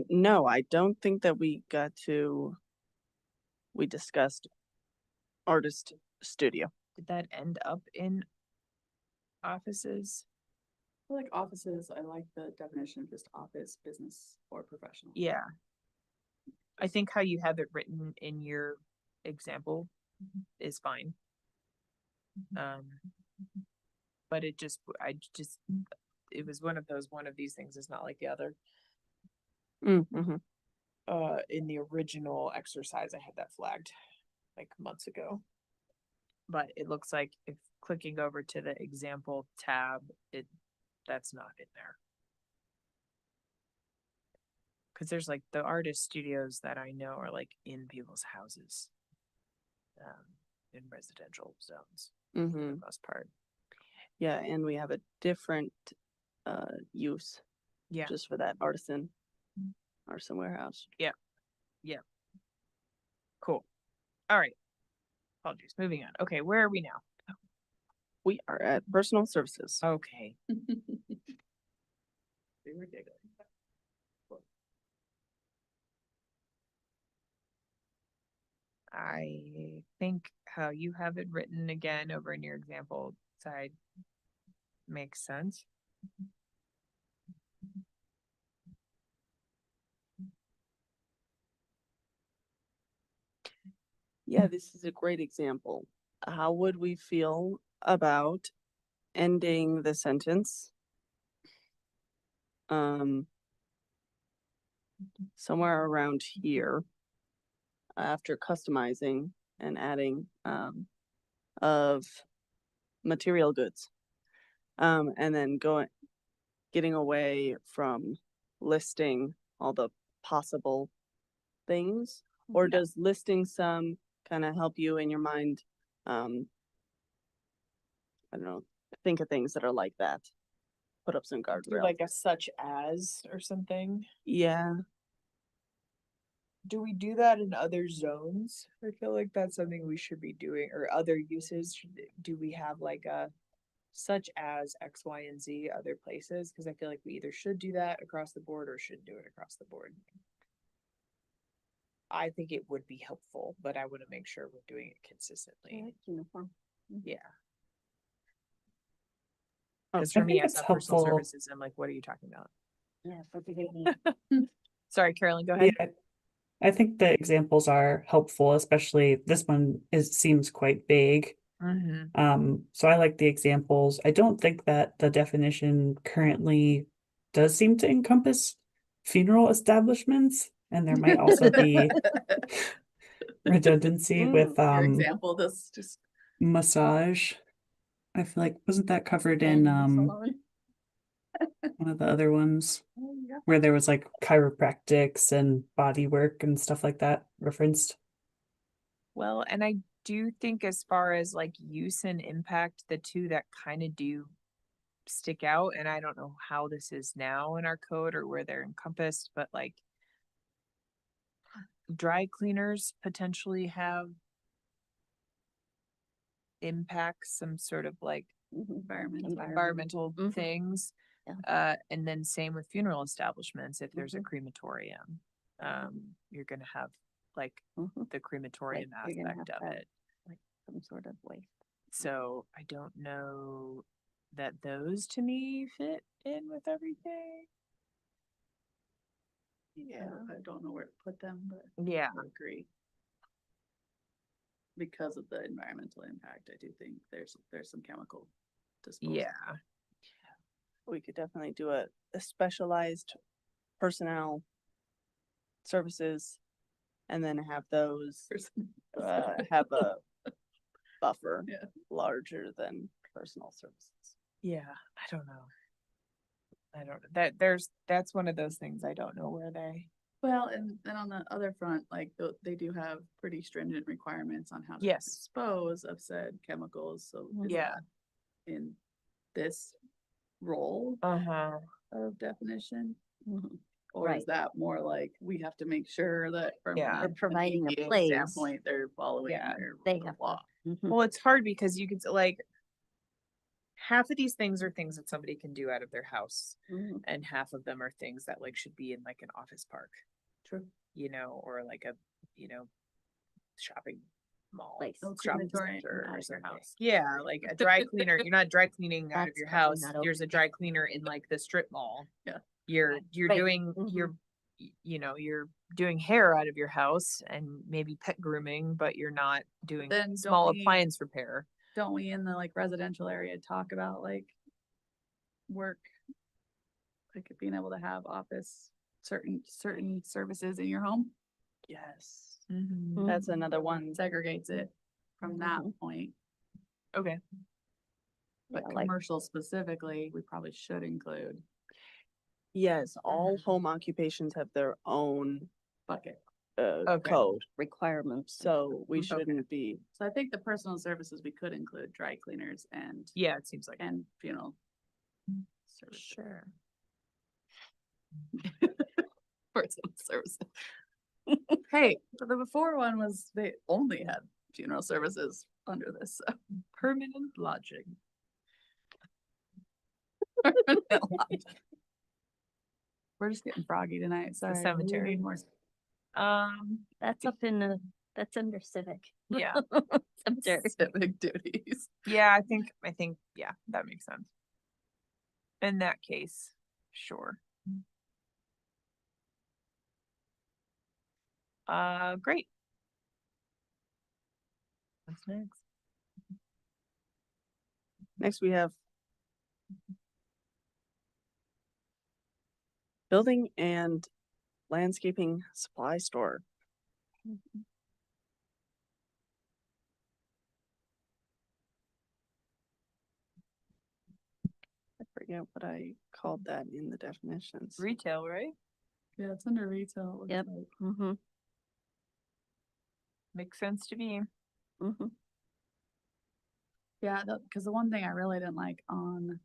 No, I don't think that we discussed artist studio. Did that end up in offices? I like offices. I like the definition of just office, business, or professional. Yeah. I think how you have it written in your example is fine. But it was one of these things is not like the other. Mm-hmm. In the original exercise, I had that flagged like months ago. But it looks like if clicking over to the example tab, that's not in there. Cause there's like the artist studios that I know are like in people's houses. In residential zones for Mm-hmm. the most part. Yeah, and we have a different use Yeah. just for that artisan warehouse. Cool. All right. Apologies. Moving on. Okay, where are we now? We are at personal services. Okay. They were giggling. I think how you have it written again over in your example side makes sense. Yeah, this is a great example. How would we feel about ending the sentence? Somewhere around here after customizing and adding of material goods. And then getting away from listing all the possible things, or Yeah. does listing some kind of help you in your mind? I don't know, think of things that are like that. Put up some Do guardrails. like a such as or something. Yeah, Do we do that in other zones? I feel like that's something we should be doing, or other uses. Do we have like a such as X, Y, and Z other places? Because I feel like we either should do that across the board or should do it across the board. I think it would be helpful, but I want to make sure we're doing it consistently. Uniform. Yeah. Oh, Because I for me, think I it's saw personal helpful. services. I'm like, what are you talking about? Yeah, for beginning. Sorry, Carolyn, go ahead. Yeah, I think the examples are helpful, especially this one seems quite vague. So I like the examples. I don't think that the definition currently does seem to encompass funeral establishments, and there might also be redundancy Mm, with Your example, this just. massage. I feel like wasn't that covered in salon. one of the other ones Oh, yeah. where there was like chiropractics and body work and stuff like that referenced? Well, and I do think as far as like use and impact, the two that kind of do stick out, and I don't know how this is now in our code or where they're encompassed, but like dry cleaners potentially have impacts, some sort of like environmental Mhm. things. Yeah. And then same with funeral establishments, if there's a Mhm. crematorium, you're gonna have like Mhm. the crematorium Like, you're gonna aspect have of that. it. Like some sort of waste. So I don't know that those to me fit in with everything. Yeah, I don't know where to put them, but Yeah. I agree. Because of the environmental impact, I do think there's some chemical disposal. Yeah. we could definitely do a specialized personnel services, and then have those have a buffer Yeah. larger than personal services. Yeah. I don't know. That's one of those things I don't know where they. Well, and then on the other front, like they do have pretty stringent requirements on how to Yes. dispose of said chemicals. So is Yeah. that in this role Uh-huh. of definition? Mhm. Or is Right. that more like we have to make sure that from Yeah. They're an providing a EPA place. standpoint, they're following Yeah, They the have law. Mhm. Well, it's hard because you could like half of these things are things that somebody can do out of their house, Mhm. and half of them are things that like should be in like an office park, True. or like a, shopping mall. Place. No shopping crematorium center out or of your something. house. Yeah, like a dry cleaner. You're not dry cleaning out of That's your probably house. not There's a dry cleaner in like the strip mall. Yeah. You're Right. doing Mhm. you're doing hair out of your house and maybe pet grooming, but you're not doing Then don't small we- appliance repair. Don't we in the like residential area talk about like work? Like being able to have office, certain services in your home Yes, Mm-hmm. that's another one. segregates it from that Mhm. point. Okay. But Yeah, like- commercial specifically, we probably should include Yes, all home occupations have their own bucket. Okay. code, Requirements. so we Okay. shouldn't be. So I think the personal services, we could include dry cleaners and Yeah, it seems like funeral services. sure. Personal services. Hey, but the before one was they only had funeral services under this. So. Permanent lodging. We're just getting froggy tonight. Sorry. we cemetery. need more. That's that's under civic. Yeah. Cemetery. Civic duties. Yeah, I think, yeah, that makes sense. In that case, sure. Great. What's next? Next, we have building and landscaping supply store. forget what I called that in the definitions. Retail, right? Yeah, it's under retail. it looks Yep. like. Mm-hmm, Makes sense to me. mm-hmm. Yeah, because the one thing I really didn't like on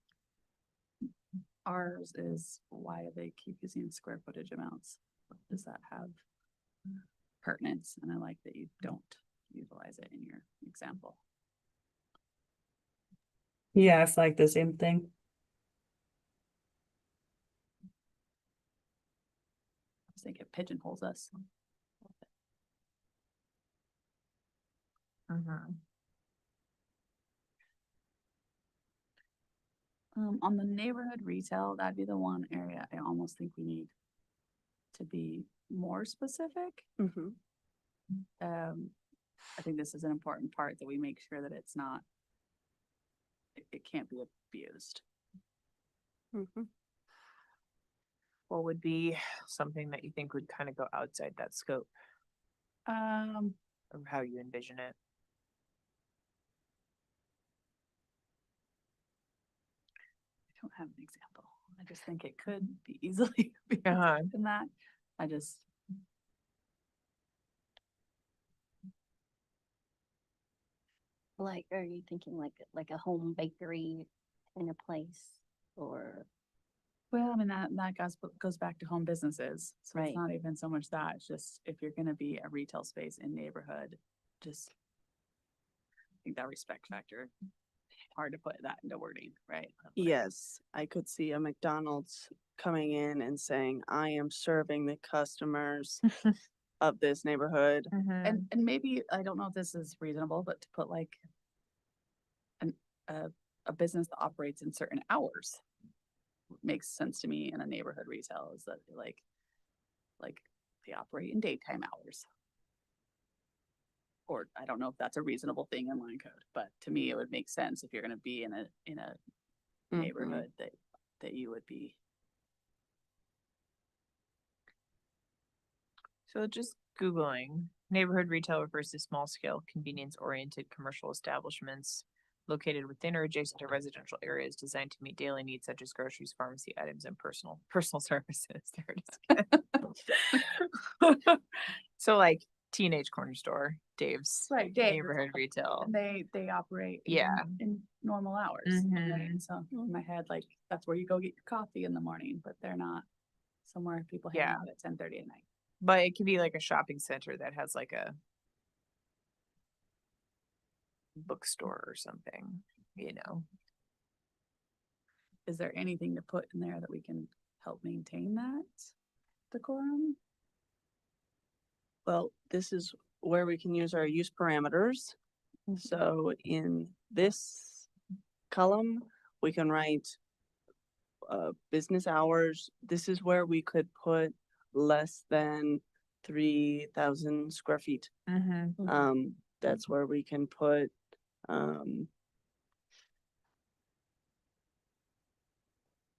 ours is why they keep using square footage amounts. Does that have pertinence? And I like that you don't utilize it in your example. Yeah, I feel like the same thing. I just think it pigeonholes us. Mm-hmm. On the neighborhood retail, that'd be the one area I almost think we need to be more specific. Mm-hmm. I think this is an important part that we make sure that it's not, it can't be abused. Mm-hmm. What would be something that you think would kind of go outside that scope of how you envision it? I don't have an example. I just think it could be easily be Uh-huh. in that. I just. Like, are you thinking like a home bakery kind of place or? Well, I mean, that goes back to home businesses. So Right. it's not even so much that, it's just if you're gonna be a retail space in neighborhood, just. I think that respect factor, hard to put that into wording, right? Of like, Yes, I could see a McDonald's coming in and saying, I am serving the customers of this neighborhood. Mm-hmm. And maybe, I don't know if this is reasonable, but to put like a business that operates in certain hours makes sense to me in a neighborhood retail is that like they operate in daytime hours. Or I don't know if that's a reasonable thing in line code, but to me, it would make sense if you're gonna be in a Mhm. neighborhood that you would be. So just Googling, neighborhood retail refers to small scale convenience oriented commercial establishments located within or adjacent to residential areas designed to meet daily needs such as groceries, pharmacy items, and personal services. There it is. So like teenage corner store, Dave's Right, Dave's. neighborhood retail. And they operate Yeah. in normal hours. Right? Mhm. So in my head, like that's where you go get your coffee in the morning, but they're not somewhere people hang Yeah. out at 10:30 at night. But it could be like a shopping center that has like a bookstore or something, you know. Is there anything to put in there that we can help maintain that decorum? Well, this is where we can use our use parameters. So in this column, we can write business hours. This is where we could put less than 3,000 square feet. Mm-hmm. That's where we can put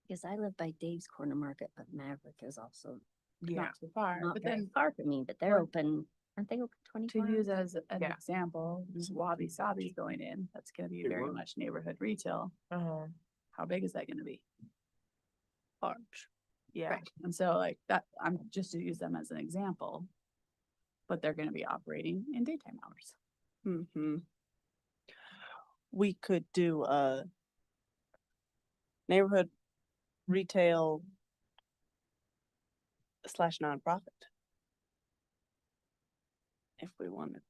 Because I live by Dave's Corner Market, but Maverick is also Yeah. Not too far, not but very then far from me, but they're or- open, aren't they open to 24 use hours? as an Yeah. example, Wabi Sabi's going in, that's gonna be very much neighborhood retail. Uh-huh. How big is that gonna be? large. Yeah. Right. And so like that, I'm just to use them as an example. But they're gonna be operating in daytime hours. Mm-hmm. We could do a neighborhood retail / nonprofit. If we wanted.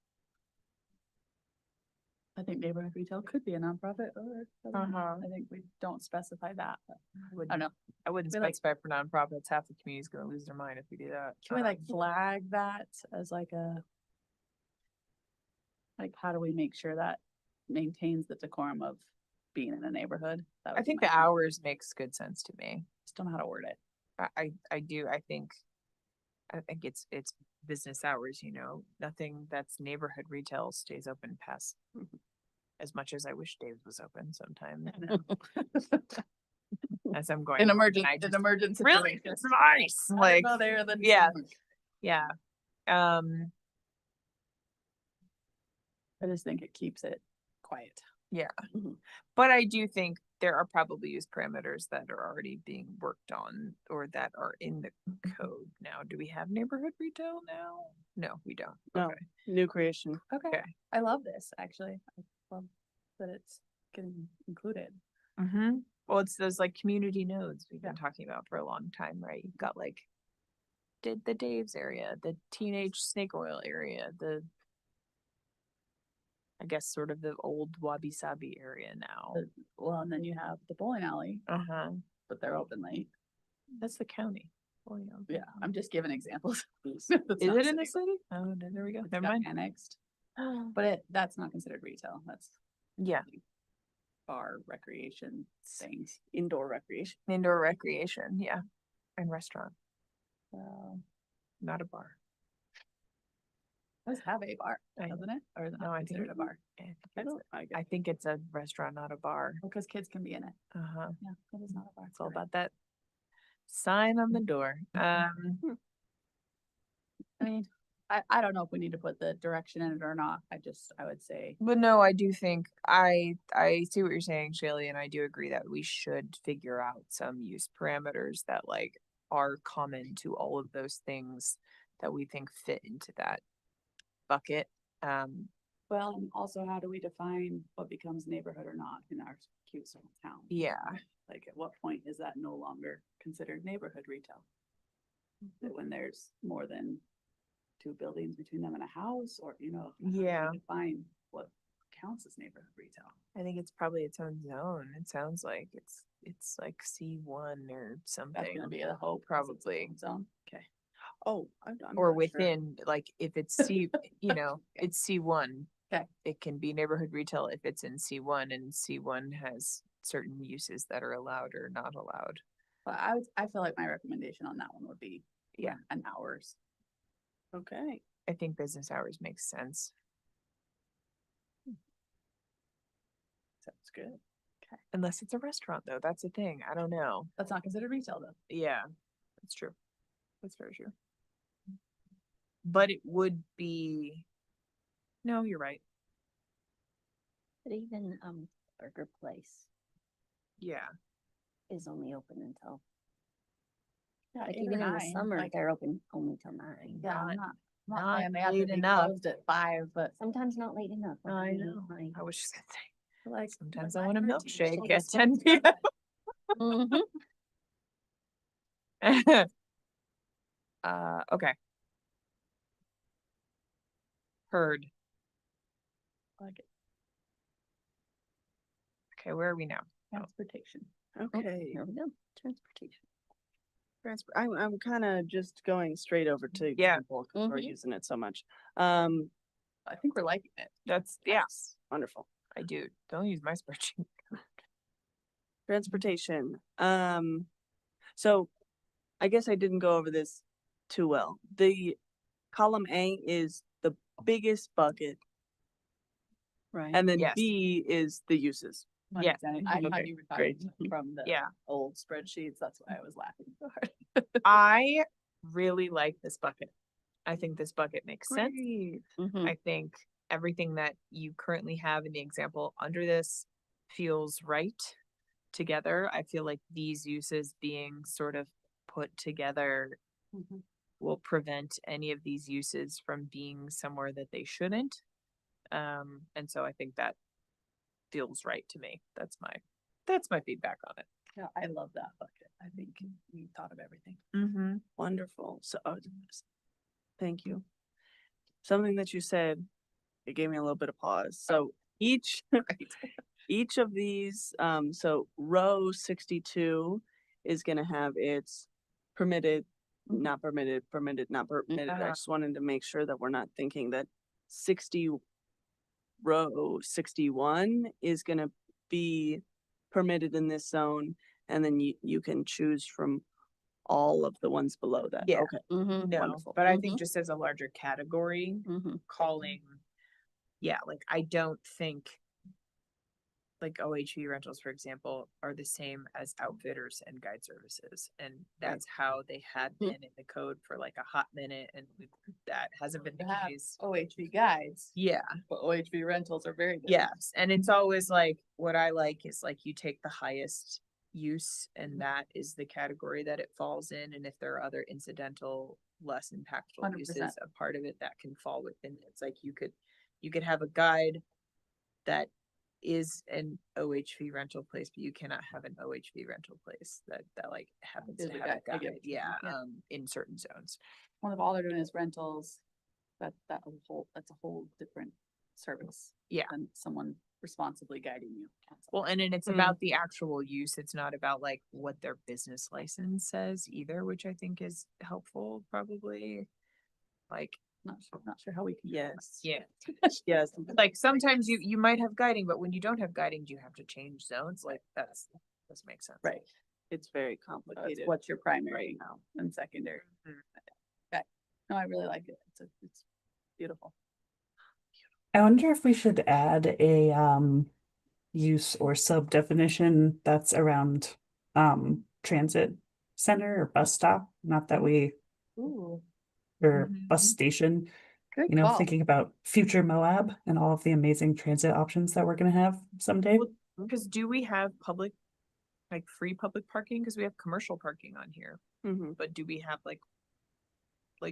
I think neighborhood retail could be a nonprofit or, Uh-huh. I think we don't specify that, but I I wouldn't, don't know. I wouldn't We like- specify for nonprofits. Half the community's gonna lose their mind if we do that. Can we like flag that as like like, how do we make sure that maintains the decorum of being in a neighborhood? That I would be think my the thing. hours makes good sense to me. Just don't know how to word it. I do. I think it's business hours, you know. Nothing that's neighborhood retail stays open past as much as I wish Dave's was open sometimes. As I'm going An home, emergent, and I an just, emergent really, situation. it's nice. Like, Go there, then yeah. somewhere. yeah. I just think it keeps it quiet. Yeah. Mhm. But I do think there are probably use parameters that are already being worked on or that are in the code now. Do we have neighborhood retail now? No, we don't. No. Okay. New creation. Okay, I love this, actually. I love that it's getting included. Mm-hmm. Well, it's those like community nodes we've been talking about for a long time, right? You've got like did the Dave's area, the teenage snake oil area, I guess sort of the old Wabi Sabi area now. Well, and then you have the bowling alley, Uh-huh. but they're open late. That's the county. Oh, yeah. Yeah, I'm just giving examples. Is it in the city? Oh, there we go. Never mind. Annexed, but that's not considered retail. That's Yeah. bar recreation things, indoor recreation. Indoor recreation, yeah. And restaurant, So not a bar. does have a bar, I know. doesn't it? Or is it No, not I think considered a bar? I think it's a restaurant, not a bar. Because kids can be in it. Uh-huh. Yeah, it is not a bar. It's all You're right. about that sign on the door. I mean, I don't know if we need to put the direction in it or not. I would say, But no, I do think I see what you're saying, Shaylee, and I do agree that we should figure out some use parameters that like are common to all of those things that we think fit into that bucket. well, and also how do we define what becomes neighborhood or not in our cute small town? Yeah. Like at what point is that no longer considered neighborhood retail? That when there's more than 2 buildings between them and a house, or, how do we Yeah. define what counts as neighborhood retail? I think it's probably its own zone. It sounds like it's like C1 or That's something. gonna be the hope. Probably. Zone, okay. Oh, I'm Or not sure. within, like if it's C, it's C1. Okay. It can be neighborhood retail if it's in C1 and C1 has certain uses that are allowed or not allowed. But I feel like my recommendation on that one would be, Yeah. an hours. Okay. I think business hours makes sense. Sounds good. Unless it's a restaurant though, that's the thing. I don't know. That's not considered retail though. Yeah, that's true. That's very true. But it would be, no, you're right. But even, Burger Place Yeah. is only open until, Yeah, like 8 or even in the 9, summer, like, they're open only till 9. yeah, I'm not- not not saying they have to late be enough. closed at 5, but Sometimes not late enough. like I maybe know. 9. I was just gonna say, like. sometimes like I want a 9:13, milkshake like at a 10 Sunday p.m. Mhm. Okay. Heard. Like it. Okay, where are we now? Transportation. Oh, Okay. Here we go. Transportation. I'm kind of just going straight over to Yeah. example 'cause we're Mhm. using it so much. I think we're liking it. That's, yes, Wonderful. I do. Don't use my spreadsheet. Transportation. So I guess I didn't go over this too well. The column A is the biggest bucket, Right. and then Yes. B is the uses. Yeah. I Okay, thought you were great. talking from the Yeah. old spreadsheets. That's why I was laughing so hard. I really like this bucket. I think this bucket makes sense. Mhm. I think everything that you currently have in the example under this feels right together. I feel like these uses being sort of put together Mhm. will prevent any of these uses from being somewhere that they shouldn't. And so I think that feels right to me. That's my feedback on it. Yeah, I love that bucket. I think you thought of everything. Mm-hmm. Wonderful. So, thank you. Something that you said, it gave me a little bit of pause. So each each of these, so row 62 is gonna have its permitted, not permitted, permitted, not permitted. I Uh-huh. just wanted to make sure that we're not thinking that row 61 is gonna be permitted in this zone, and then you can choose from all of the ones below that. Yeah. Okay. Mhm. No, Wonderful. but I think just as a larger category, Mhm. calling, yeah, like I don't think like OHV rentals, for example, are the same as outfitters and guide services. And that's how they had been in the code for like a hot minute, and that hasn't been the Have case. OHV guides, Yeah, but OHV rentals are very different. yes. And it's always like, what I like is like you take the highest use, and that is the category that it falls in. And if there are other incidental, less impactful 100%. uses, a part of it that can fall within it. It's like you could have a guide that is an OHV rental place, but you cannot have an OHV rental place that like happens Is to a have guide, I a get guide, what you yeah, mean, yeah. in certain zones. One of all they're doing is rentals. That's a whole different service. Yeah. Than someone responsibly guiding you. on Well, something. and it's about the actual use. It's not about like what their business license says either, which I think is helpful, probably. Like, Not sure how we can. Yes. yeah, Yes. like sometimes you might have guiding, but when you don't have guiding, do you have to change zones? Like doesn't make sense. Right. It's very So it's complicated. what's your primary right now and secondary. Mhm. Okay. No, I really like it. It's beautiful. I wonder if we should add a use or sub definition that's around transit center or bus stop. Not that we Ooh, or bus Mhm. station, good you know, call. thinking about future Moab and all of the amazing transit options that we're gonna have someday. Well, because do we have public, like free public parking? Because we have commercial parking on here, Mhm. but do we have like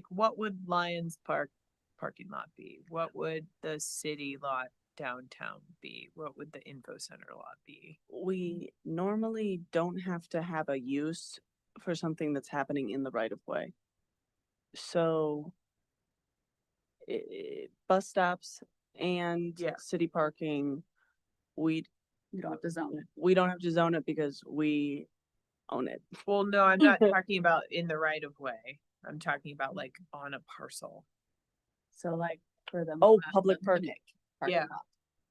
what would Lions Park parking lot be? What would the city lot downtown be? What would the info center lot be? We normally don't have to have a use for something that's happening in the right of way. So bus stops and Yeah. city parking, we You don't have to zone it. we don't have to zone it because we own it. Well, no, I'm not talking about in the right of way. I'm talking about like on a parcel. So like for the. Oh, Moab, public the parking. Nick parking Yeah. lot.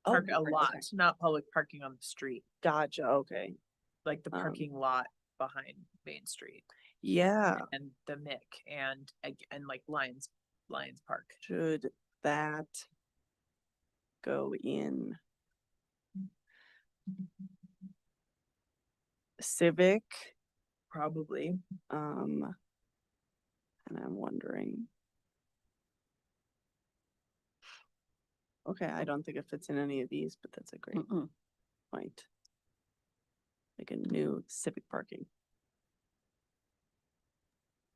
Park Oh, a right, lot, sorry. not public parking on the street, Gotcha, okay. like the parking lot behind Main Street Yeah, and the Mick and like Lions Park. should that go in civic? Probably. And I'm wondering. Okay, I don't think it fits in any of these, but that's a great Mm-mm. point. Like a new civic parking.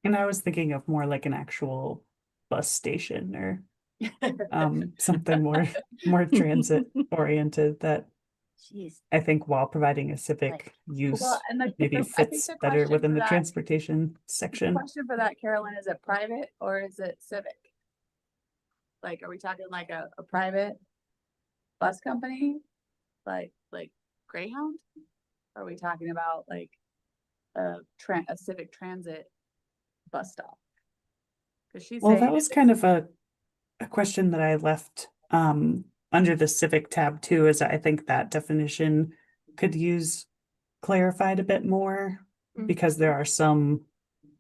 And I was thinking of more like an actual bus station or something more transit oriented that Jeez. I think while providing a civic use Well, and maybe I think fits the better question within for the that- transportation The section. question for that, Carolyn, is it private or is it civic? Like, are we talking like a private bus company? Like Greyhound? Are we talking about like a civic transit bus stop? Cause she's Well, saying. that was kind of a question that I left under the civic tab too, is I think that definition could use clarified a bit more because there are some,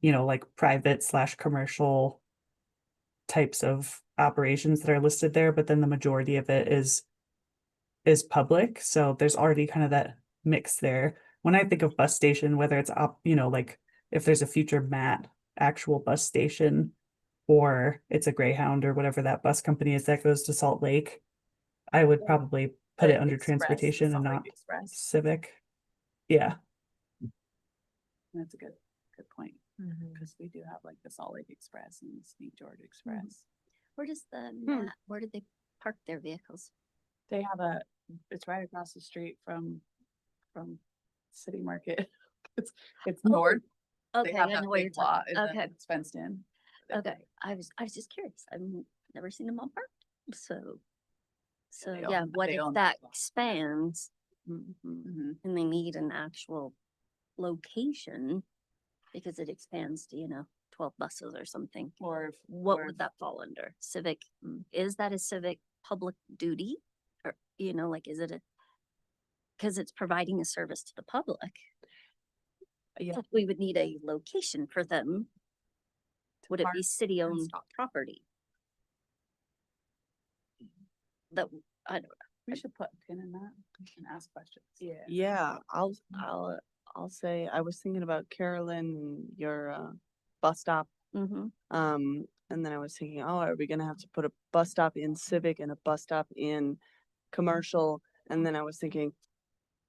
like private/commercial types of operations that are listed there, but then the majority of it is public. So there's already kind of that mix there. When I think of bus station, whether it's like if there's a future MAT actual bus station, or it's a Greyhound or whatever that bus company is that goes to Salt Lake, I would probably put it under transportation and not Express. civic. Yeah. That's a good point. Cause we do have like the Salt Lake Express and the St. George Express. Where does the, where do they park their vehicles? They have it's right across the street from City Market. It's north. They Okay, have I that know what you're big lot, talking. and then Okay, it's fenced in. okay. I was just curious. I've never seen them all parked. So they yeah, own- what they if own that that lot. expands Mhm. and they need an actual location because it expands to, 12 buses or something? Or if. What or would if- that fall under? Civic, is that a civic public duty? Or, like, is it because it's providing a service to the public? Yeah. So we would need a location for them. Would it park be and city-owned stop. property? That, I don't know. We should put a pin in that and ask questions. Yeah. Yeah, I'll say, I was thinking about Carolyn, your bus stop. Mm-hmm. And then I was thinking, oh, are we gonna have to put a bus stop in civic and a bus stop in commercial? And then I was thinking,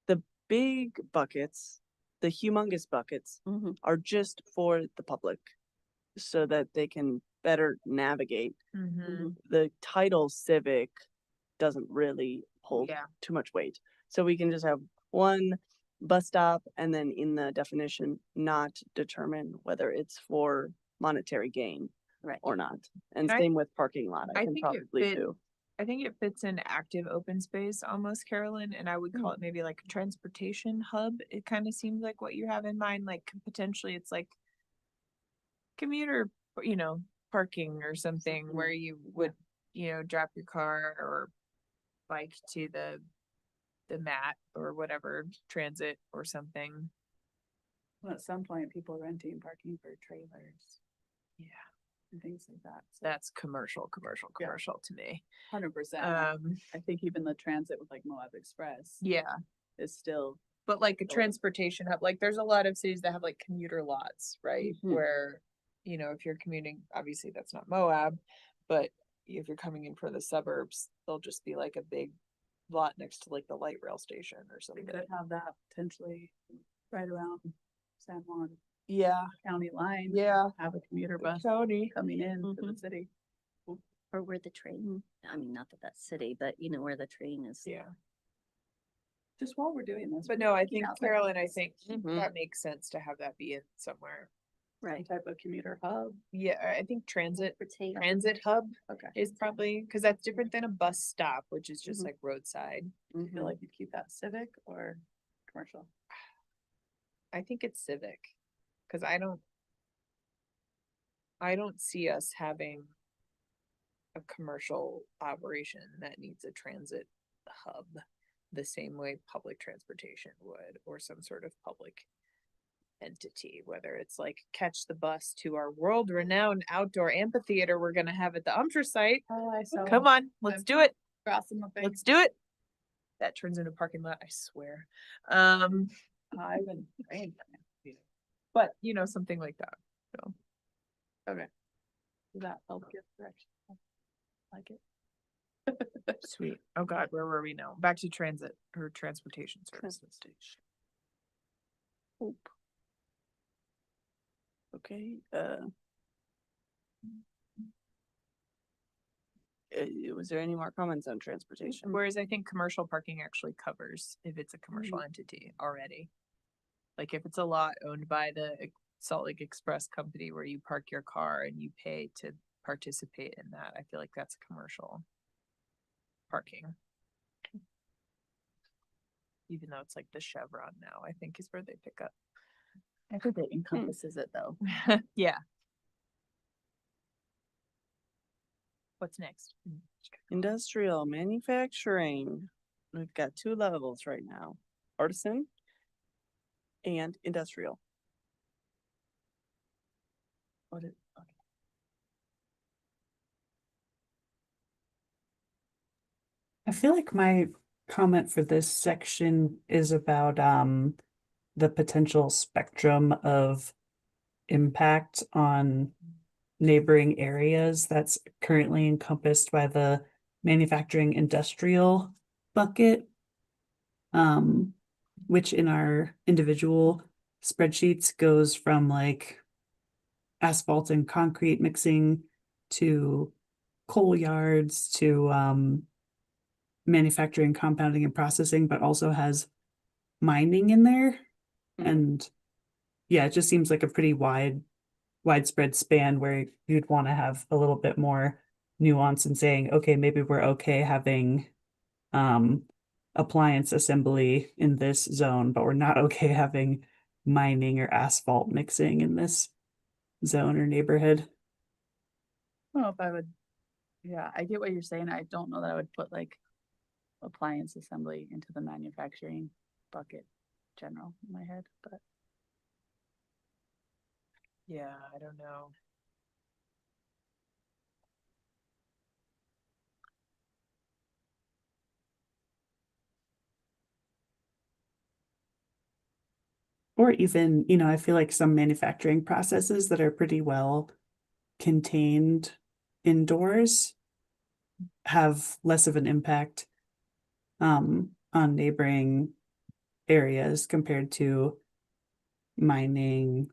the big buckets, the humongous buckets, Mm-hmm. are just for the public so that they can better navigate. Mm-hmm. The title civic doesn't really hold Yeah. too much weight. So we can just have one bus stop and then in the definition, not determine whether it's for monetary gain Right. or not. And I- same with parking lot, I I can think it probably fit- do. I think it fits in active open space almost, Carolyn, and I would call it maybe like a transportation hub. It kind of seems like what you have in mind, like potentially it's like commuter, parking or something where you would, drop your car or bike to the mat or whatever, transit or something. Well, at some point, people renting parking for trailers Yeah. and things like that. So That's commercial Yeah. to me. 100%. I think even the transit with like Moab Express Yeah. is still, But like a Oh. transportation hub, like there's a lot of cities that have like commuter lots, right? Mhm. Where, if you're commuting, obviously that's not Moab, but if you're coming in from the suburbs, they'll just be like a big lot next to like the light rail station or we something. could have that potentially right around San Juan Yeah, County line. yeah. Have a commuter bus County. coming in to the Mhm. city. Or where the train, I mean, not that that's city, but where the train is. Yeah. Just while we're doing this. But we're no, I thinking think outside the Carolyn, I box. think Mhm. that makes sense to have that be in somewhere. Some Right. type of commuter hub. Yeah, I think transit Transportation. hub Okay. is probably, because that's different than a bus stop, which is just Mhm. like roadside. Do you Mhm. feel like you'd keep that civic or commercial? I think it's civic, because I don't see us having a commercial operation that needs a transit hub the same way public transportation would, or some sort of public entity, whether it's like catch the bus to our world-renowned outdoor amphitheater we're gonna have at the Umtra site. Oh, I saw. Come on, let's do it. Crossing my fingers. Let's do it. That turns into a parking lot, I swear. I've been praying for it. But something like that. So Does that help give direction? Like it? sweet. Oh God, where were we now? Back to transit or transportation services. Hope. Okay, was there any more comments on transportation? Whereas I think commercial parking actually covers if it's a commercial entity already. Like if it's a lot owned by the Salt Lake Express company where you park your car and you pay to participate in that, I feel like that's commercial parking. Even though it's like the Chevron now, I think is where they pick up. I think it encompasses it though. Yeah. What's next? Industrial manufacturing. We've got 2 levels right now, artisan and industrial. What is, okay. I feel like my comment for this section is about the potential spectrum of impact on neighboring areas that's currently encompassed by the manufacturing industrial bucket. Which in our individual spreadsheets goes from like asphalt and concrete mixing to coal yards to manufacturing, compounding, and processing, but also has mining in there. Mhm. And yeah, it just seems like a pretty widespread span where you'd want to have a little bit more nuance in saying, okay, maybe we're okay having appliance assembly in this zone, but we're not okay having mining or asphalt mixing in this zone or neighborhood. I don't know if I would, yeah, I get what you're saying. I don't know that I would put like appliance assembly into the manufacturing bucket general in my head, but Yeah, I don't know. Or even, you know, I feel like some manufacturing processes that are pretty well contained indoors have less of an impact on neighboring areas compared to mining,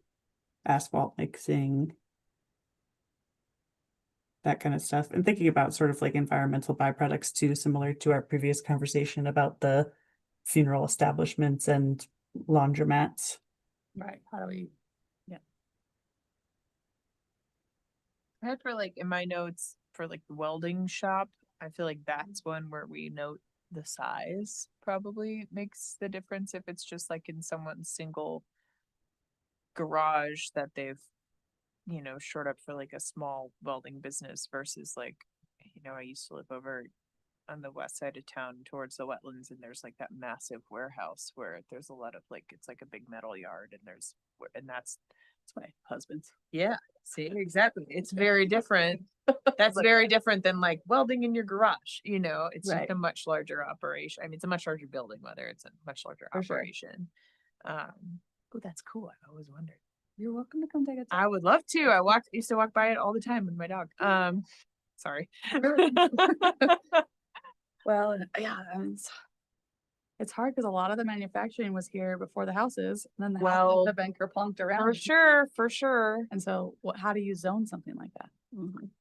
asphalt mixing, that kind of stuff. And thinking about sort of like environmental byproducts too, similar to our previous conversation about the funeral establishments and laundromats. Right, how do we, I had for like in my notes for like the welding shop, I feel like that's one where we note the size probably makes the difference if it's just like in someone's single garage that they've, you know, shored up for like a small welding business versus like, you know, I used to live over on the west side of town towards the wetlands and there's like that massive warehouse where there's a lot of like, it's like a big metal yard and there's, and that's my husband's. yeah, see, exactly. It's very different. That's very different than like welding in your garage, you know, it's just Right. a much larger operation. I mean, it's a much larger building, whether it's a much larger For sure. operation. Oh, that's cool. I've always wondered. You're welcome to come take a I tour. would love to. Used to walk by it all the time with my dog. Sorry. Well, yeah, I mean, it's hard because a lot of the manufacturing was here before the houses, and then the houses Well, have been kerplunked around. For sure, for sure. And so how do you zone something like that? Mhm.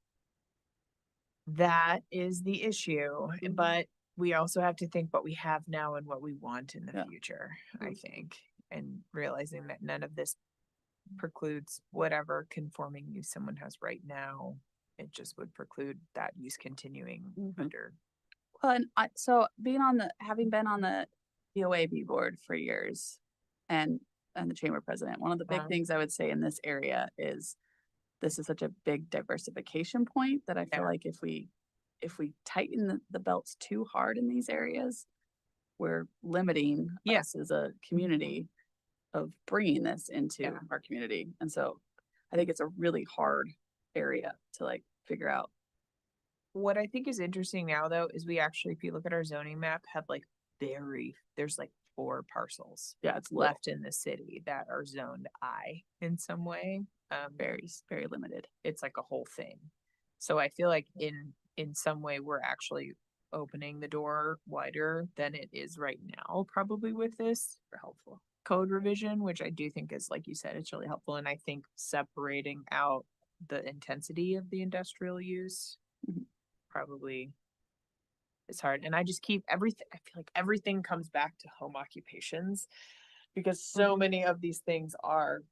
That is the issue, Mhm. but we also have to think what we have now and what we want in the Yeah. future, I think, and realizing that none of this precludes whatever conforming use someone has right now. It just would preclude that use continuing Mhm. under. Well, and so having been on the DOAB board for years and the chamber president, one of the big Wow. things I would say in this area is this is such a big diversification point that I feel Yeah. like if we tighten the belts too hard in these areas, we're limiting Yeah. us as a community of bringing this into Yeah. our community. And so I think it's a really hard area to like figure out. What I think is interesting now though, is we actually, if you look at our zoning map, have like there's like 4 parcels Yeah, it's little, left in the city that are zoned I in some way. very limited. It's like a whole thing. So I feel like in some way we're actually opening the door wider than it is right now, probably with this Helpful. code revision, which I do think is, like you said, it's really helpful. And I think separating out the intensity of the industrial use Mhm. probably is hard. And I just keep everything, I feel like everything comes back to home occupations because so many of these things are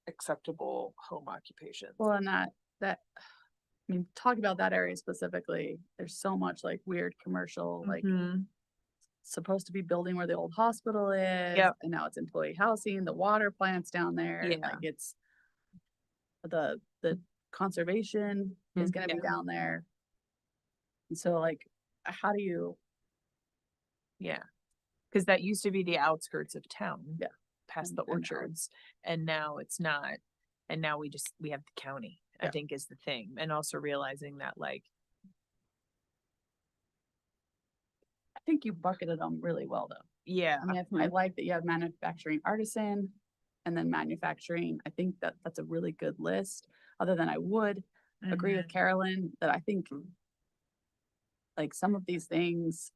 acceptable home occupations. Well, and that I mean, talk about that area specifically. There's so much like weird commercial, like Mhm. supposed to be building where the old hospital is, Yep. and now it's employee housing. The water plant's down there. Yeah. Like it's the conservation is going to be Yeah. down there. And so, like, how do you? Yeah. Because that used to be the outskirts of town. Yeah. Past And- the and now orchards. And now it's not. And now we have the county, I Yeah. think is the thing. And also realizing that like, I think you bucketed them really well, though. yeah. I mean, I like that you have manufacturing artisan and then manufacturing. I think that's a really good list. Other than I would agree with Carolyn that I think like some of these things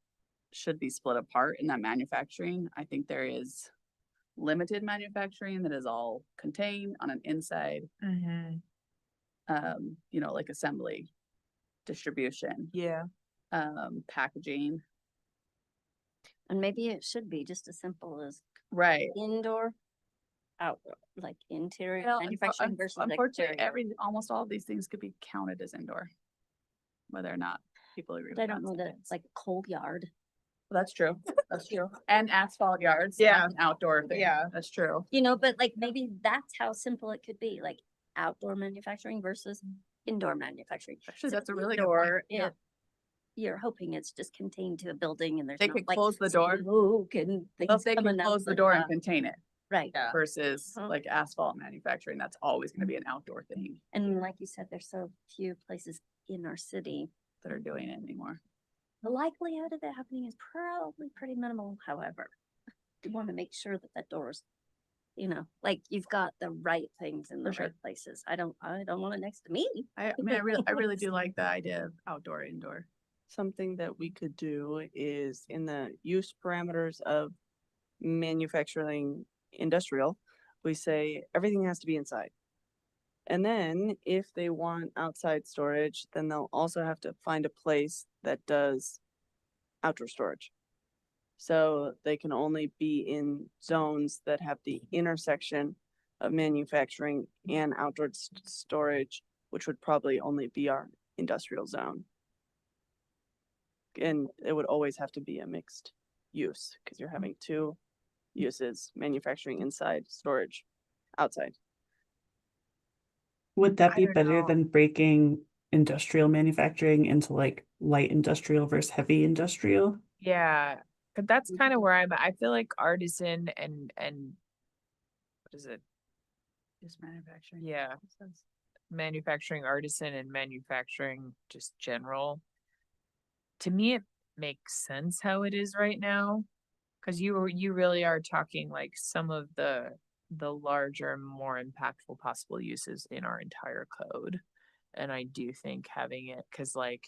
should be split apart in that manufacturing. I think there is limited manufacturing that is all contained on an inside, Mhm. you know, like assembly, distribution, Yeah. packaging. And maybe it should be just as simple as Right. indoor, outdoor, like interior Well, manufacturing versus unfortunately, exterior. almost all of these things could be counted as indoor. Whether or not people agree with But I that. don't know that it's like a cold yard. That's true. That's true. And asphalt yards. Yeah. That's an outdoor thing. Yeah. That's true. You know, but like maybe that's how simple it could be, like outdoor manufacturing versus indoor manufacturing. Actually, So that's a really good point. indoor, Yeah. you're hoping it's just contained to a building and there's They not could like close the door. smoke and Well, things they can coming out close the the door and top. contain it Right. Yeah. versus Uh-huh. like asphalt manufacturing. That's always going to be an outdoor thing And like you said, there's so few places in our city. that are doing it anymore. The likelihood of it happening is probably pretty minimal, however. You want to make sure that that door is You know, like you've got the right things in the For sure. right places. I don't want it next to me. I mean, I really do like the idea of outdoor, indoor. Something that we could do is in the use parameters of manufacturing industrial, we say everything has to be inside. And then if they want outside storage, then they'll also have to find a place that does outdoor storage. So they can only be in zones that have the intersection of manufacturing and outdoor storage, which would probably only be our industrial zone. And it would always have to be a mixed use because you're having two uses, manufacturing inside, storage outside. Would that I be don't better know. than breaking industrial manufacturing into like light industrial versus heavy industrial? Yeah, but that's kind of where I'm at. I feel like artisan and what is it? Just manufacturing. Yeah, Makes sense. manufacturing artisan and manufacturing just general. To me, it makes sense how it is right now, because you really are talking like some of the larger, more impactful possible uses in our entire code, and I do think having it, because like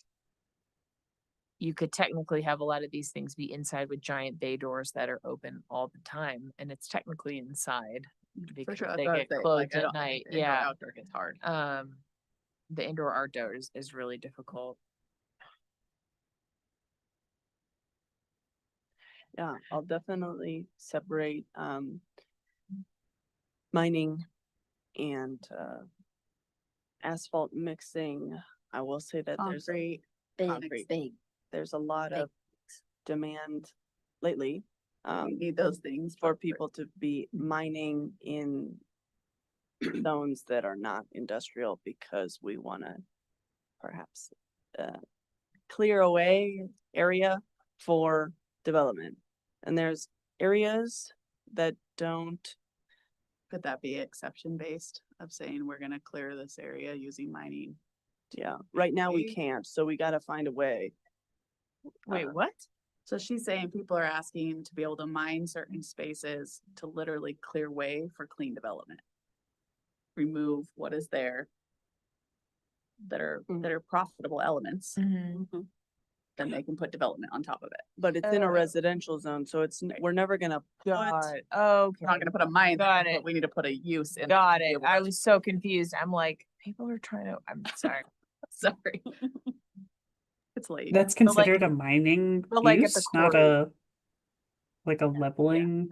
you could technically have a lot of these things be inside with giant bay doors that are open all the time, and it's technically inside For because sure. they that's what get I'd say, closed I at don't think night. the indoor, Yeah. Outdoor gets hard. The indoor outdoor is really difficult. Yeah, I'll definitely separate mining and asphalt mixing. I will say that Concrete. Big, Concrete. big. there's a lot Big. of demand lately We need those things. for people to be mining in zones that are not industrial because we want to perhaps clear away area for development. And there's areas that don't, Could that be exception based of saying we're gonna clear this area using mining? yeah, right now we Okay. can't, so we got to find a way. Wait, Uh, what? So she's saying people are asking to be able to mine certain spaces to literally clear way for clean development. Remove what is there that are profitable elements, Mhm. then they can put development on top of it. But it's in a Oh. residential zone, so it's, Right. we're never gonna put, Okay. We're not gonna put a mine, there, Got but it. we need to put a use in. Got to be it. able I to- was so confused. I'm like, people are trying to. I'm sorry. Sorry. It's late. That's But, like- considered a mining but, like, at the use, not quarry. a like a leveling.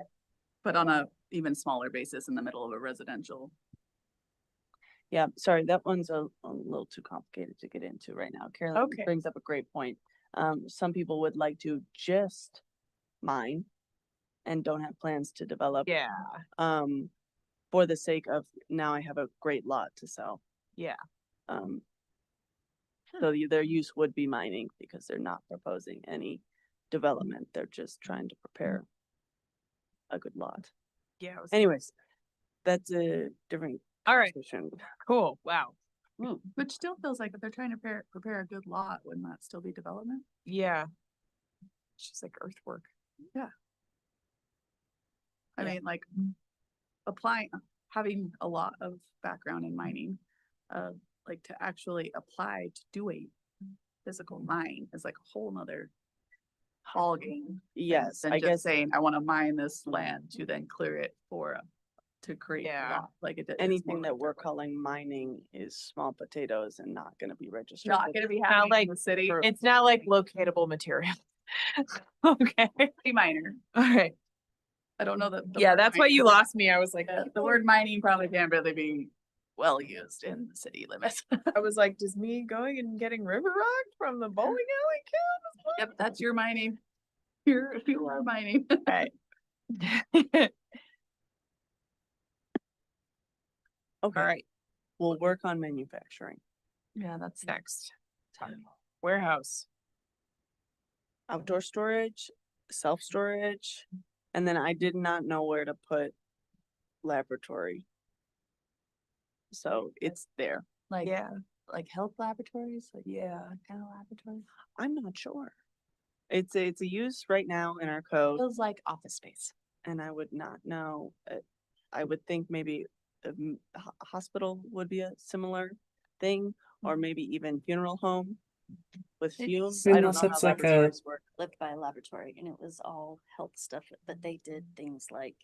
But on a even smaller basis in the middle of a residential. yeah, sorry, that one's a little too complicated to get into right now. Carolyn Okay. brings up a great point. Some people would like to just mine and don't have plans to develop. Yeah. For the sake of now I have a great lot to sell. Yeah. So their use would be mining because they're not proposing any development. They're just trying to prepare a good lot. Yeah. it was- Anyways, that's a different All right. discussion. Cool. Wow. Which still feels like if they're trying to prepare a good lot, wouldn't that still be development? Yeah. It's just like earthwork. I Yeah. mean, like having a lot of background in mining, like to actually apply to do a physical mine is like a whole nother ball game. Yes, Than I just guess saying, I want to mine this land to then clear it to create a Yeah. lot. Like it's more anything like that we're dirt road. calling mining is small potatoes and not gonna be registered. Not with- gonna be Not happening like in the city. for- It's not like locatable material. Okay. Minor. All right. I don't know that. the Yeah, word that's why mining- you lost me. I was like, The word mining probably can't really be well used in the city limits. I was like, does me going and getting river rocked from the bowling alley count? Yep, that's your mining. You are mining. Right. Okay, All right. we'll work on manufacturing. Yeah, that's next. Warehouse. Outdoor storage, self-storage, and then I did not know where to put laboratory. So it's there. Like, Yeah. like health laboratories, like Yeah. kind of laboratories. I'm not sure. It's a use right now in our code Feels like office space. and I would not know. I would think maybe a hospital would be a similar thing, or maybe even funeral home with fumes. I don't Unless know how it's like a- laboratories work. Lived by a laboratory and it was all health stuff, but they did things like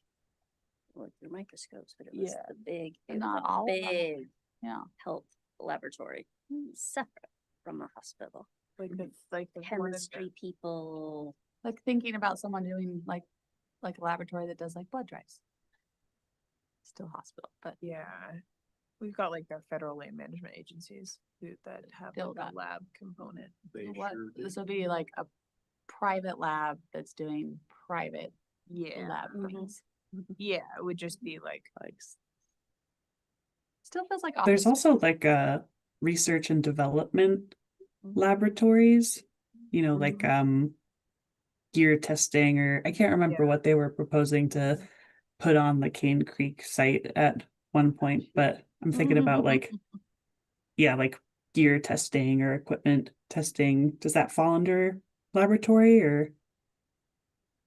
with your microscopes, but it was Yeah. the big, But it was not a all of them. big Yeah. health laboratory, separate from a hospital. Like the one in the- Chemistry people, Like thinking about someone doing like a laboratory that does like blood drives. Still hospital, but Yeah, we've got like the federal land management agencies that have Still like a got- lab component. what, this would be like a private lab that's doing private Yeah, lab Mhm. things. yeah, it would just be like, Still feels like There's office. also like a research and development Mhm. laboratories, you know, like gear testing, or I can't remember Yeah. what they were proposing to put on the Cane Creek site at one point, but I'm thinking about like, yeah, like gear testing or equipment testing. Does that fall under laboratory, or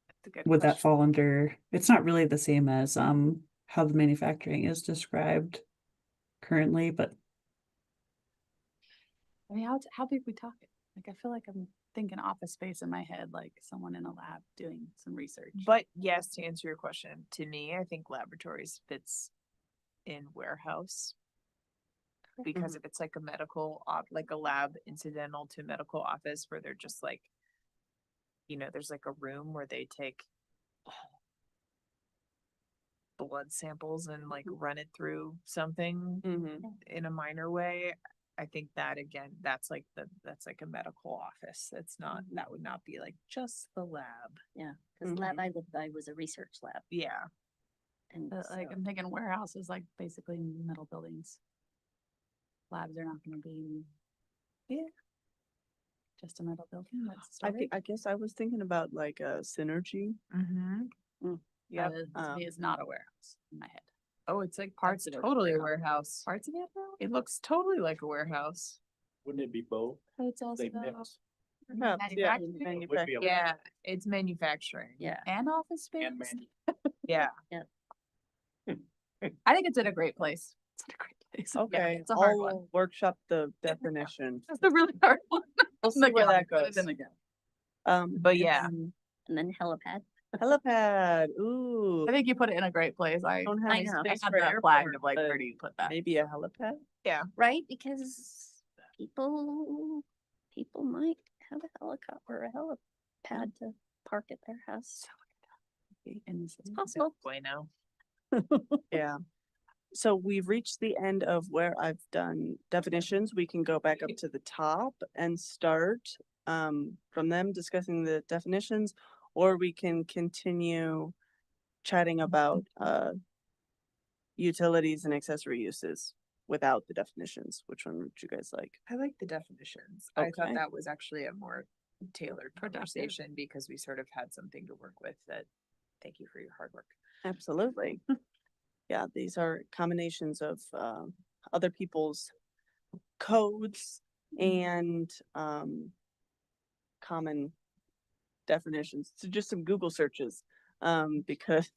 that's a good would that question. fall under, it's not really the same as how the manufacturing is described currently, but I mean, how big we talking? Like, I feel like I'm thinking office space in my head, like someone in a lab doing some research. But yes, to answer your question, to me, I think laboratories fits in warehouse. Because if it's like a medical like a lab incidental to medical office where they're just like, there's like a room where they take blood samples and like run it through something Mm-hmm. in a minor way. I think that again, that's like a medical office. It's not, that would not be like just the lab. yeah, because lab I lived by was a research lab. Yeah. And But like, so- I'm thinking warehouse is like basically metal buildings. Labs are not gonna be. Yeah. Just a metal building, that's I guess I was thinking about like a synergy. Mm-hmm. Yep. To me, it's not a warehouse in my head. Oh, it's like Parts that's of it, totally a warehouse. warehouse. Parts of it though? It looks totally like a warehouse. Wouldn't it be both? But it's also They mix Yeah, yeah, manufacturing would be a- Yeah, it's manufacturing. Yeah, and office space. and manu- Yeah. I think it's in a great place. It's in a great place. Yeah, Okay, it's a hard one. I'll workshop the definition. It's a really hard one. We'll In the see where county, that put it goes. in the county. But and yeah. then and then helipad. helipad, ooh. I think you put it in a great place. I Don't have I any know. I space had for that flagged airport, of like, but where do you put that? maybe a helipad? Right, because people might have a helicopter or a helipad to park at their house. And it's Possible. Bueno. Yeah. So we've reached the end of where I've done definitions. We can go back up to the top and start from them discussing the definitions, or we can continue chatting about utilities and accessory uses without the definitions. Which one would you guys like? I like the definitions. I thought Okay. that was actually a more tailored conversation because we sort of had something to work with that. Thank you for your hard work. Absolutely. Yeah, these are combinations of other people's codes and common definitions. So just some Google searches because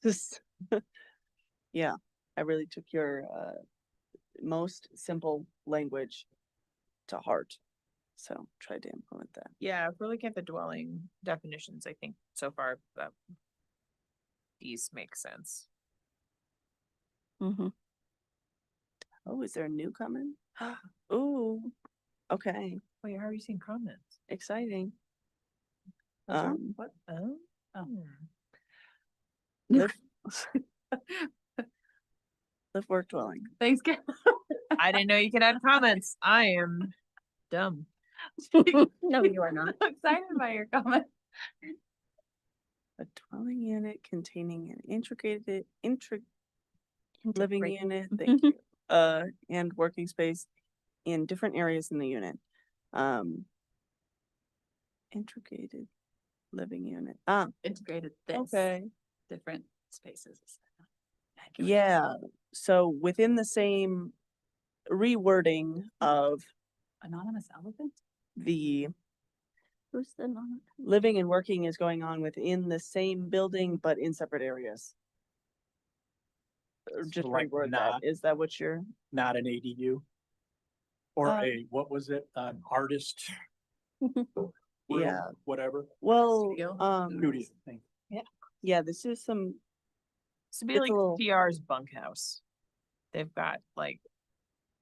yeah, I really took your most simple language to heart. So tried to implement that. Yeah, if we're looking at the dwelling definitions, I think so far that these make sense. Mm-hmm. Oh, is there a new comment? Ooh, okay, Wait, how are you seeing comments? exciting. What's wrong? What? Oh. Live, live work dwelling. Thanks, Ken. I didn't know you could add comments. I am dumb. No, you are not. I'm excited by your comment. A dwelling unit containing an living Integrate. unit, thank you, and working space in different areas in the unit. Integrated living unit. Integrated this. Okay. Different spaces. Yeah, so within the same rewording of Anonymous elephant? the Who's the non? living and working is going on within the same building, but in separate areas. Or So just like reword that. not- Is that what you're? Not an ADU? Or Uh, what was it, an artist? room, Yeah. Whatever. Well, Studio? Studio thing. yeah, this is some, This would be It's like a little- TR's bunkhouse. They've got like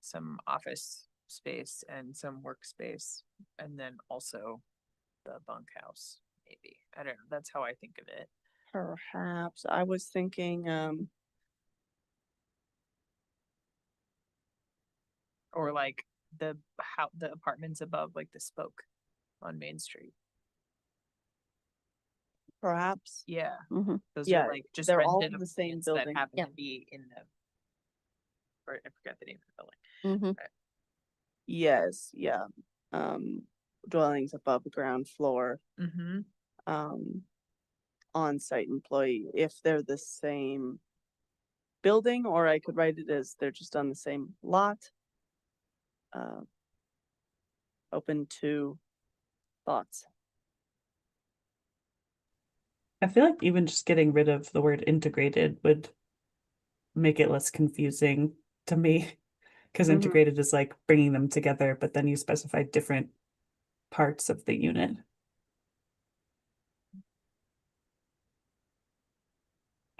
some office space and some workspace, and then also the bunkhouse, maybe. I don't know. That's how I think of it. perhaps, I was thinking, Or like the apartments above, like the Spoke on Main Street. perhaps, Yeah, Mhm. those Yeah, are like just they're all rented in the same apartments that building. happen Yeah. to be in the. Or I forgot the name of the building. Mhm. yes, yeah. Dwellings above the ground floor, Mm-hmm. on-site employee, if they're the same building, or I could write it as they're just on the same lot. Open to thoughts. I feel like even just getting rid of the word integrated would make it less confusing to me. Because Mhm. integrated is like bringing them together, but then you specify different parts of the unit.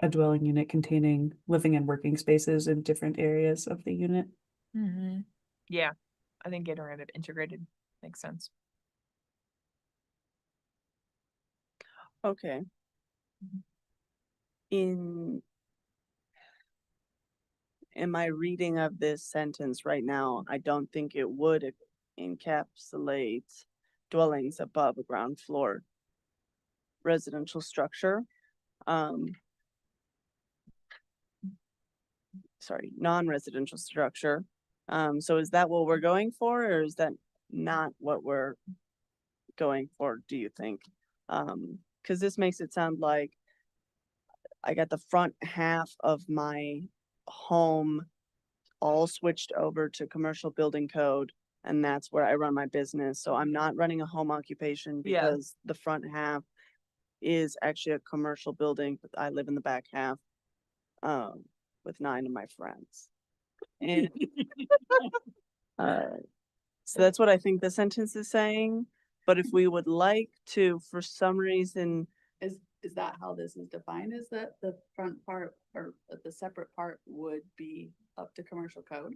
A dwelling unit containing living and working spaces in different areas of the unit. Mm-hmm. Yeah, I think getting rid of integrated makes sense. Okay. In my reading of this sentence right now, I don't think it would encapsulate dwellings above a ground floor residential structure. Sorry, non-residential structure. So is that what we're going for, or is that not what we're going for, do you think? Cause this makes it sound like I got the front half of my home all switched over to commercial building code, and that's where I run my business. So I'm not running a home occupation Yeah. because the front half is actually a commercial building, but I live in the back half, with 9 of my friends. And so that's what I think the sentence is saying. But if we would like to, for some reason, Is that how this is defined? Is that the front part or the separate part would be up to commercial code?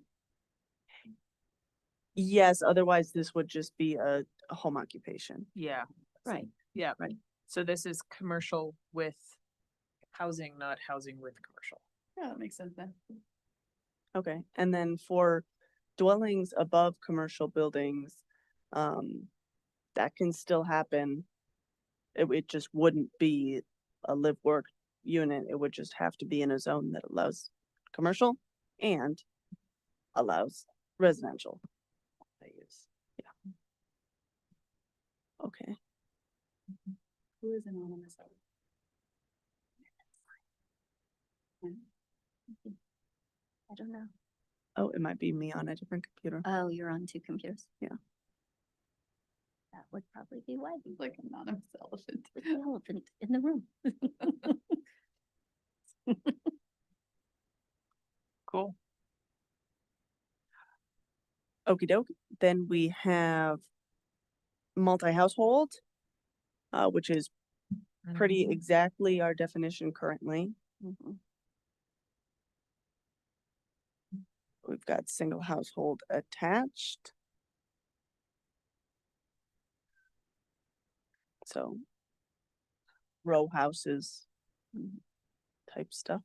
yes, otherwise this would just be a home occupation. Yeah, Right. yeah. Right. So this is commercial with housing, not housing with commercial. Yeah, that makes sense then. Okay, and then for dwellings above commercial buildings, that can still happen. It just wouldn't be a live work unit. It would just have to be in a zone that allows commercial and allows residential. Use. Yeah. Okay. Who is anonymous? I don't know. Oh, it might be me on a different computer. Oh, you're on 2 computers. Yeah. That would probably be why It's like anonymous elephant. there's the elephant in the room. Cool. Okie doke. Then we have multi-household, which is pretty Mhm. exactly our definition currently. Mhm. We've got single household attached. So row houses type stuff.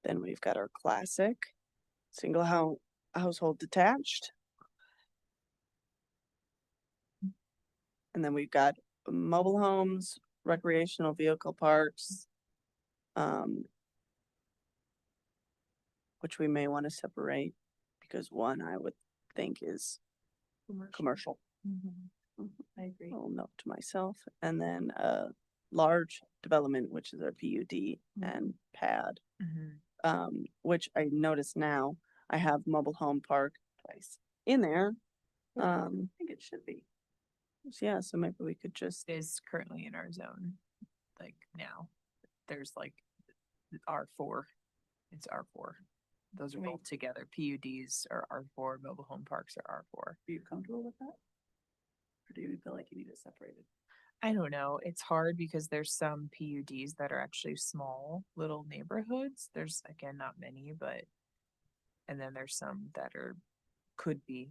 Then we've got our classic single household detached. And then we've got mobile homes, recreational vehicle parks, which we may want to separate because one I would think is commercial. I agree. I'll note to myself. And then large development, which is our PUD and PAD, Mhm. which I notice now I have mobile home park twice in there. I think it should be. So yeah, so maybe we could just, Is currently in our zone. like now. There's like R4. It's R4. Those are Right. both together. PUDs are R4, mobile home parks are R4. Are you comfortable with that? Or do you feel like you need it separated? I don't know. It's hard because there's some PUDs that are actually small little neighborhoods. There's again not many, but and then there's some that are could be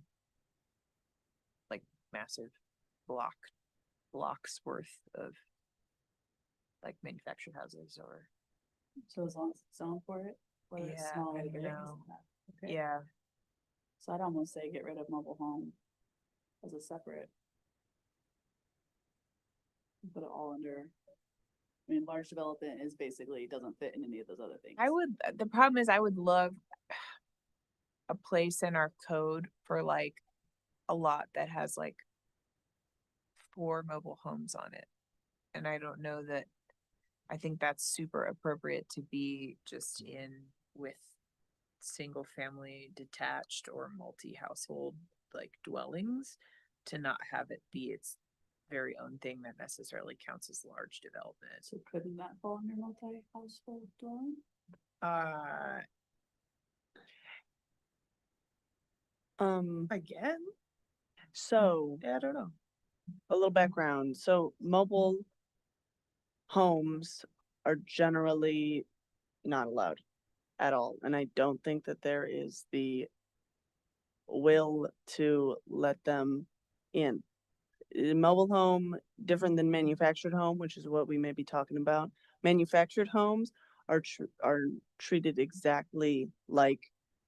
like massive blocks worth of like manufactured houses or So as long as it's zoned for it, whether it's Yeah, small I or big. know. Okay. yeah. So I'd almost say get rid of mobile home as a separate. Put it all under, I mean, large development is basically, doesn't fit in any of those other things. The problem is I would love a place in our code for like a lot that has like 4 mobile homes on it. And I don't know that, I think that's super appropriate to be just in with single family detached or multi-household like dwellings, to not have it be its very own thing that necessarily counts as large development. So couldn't that fall under multi-household dwelling? Again, So I don't know. a little background. So mobile homes are generally not allowed at all. And I don't think that there is the will to let them in. A mobile home, different than manufactured home, which is what we may be talking about. Manufactured homes are treated exactly like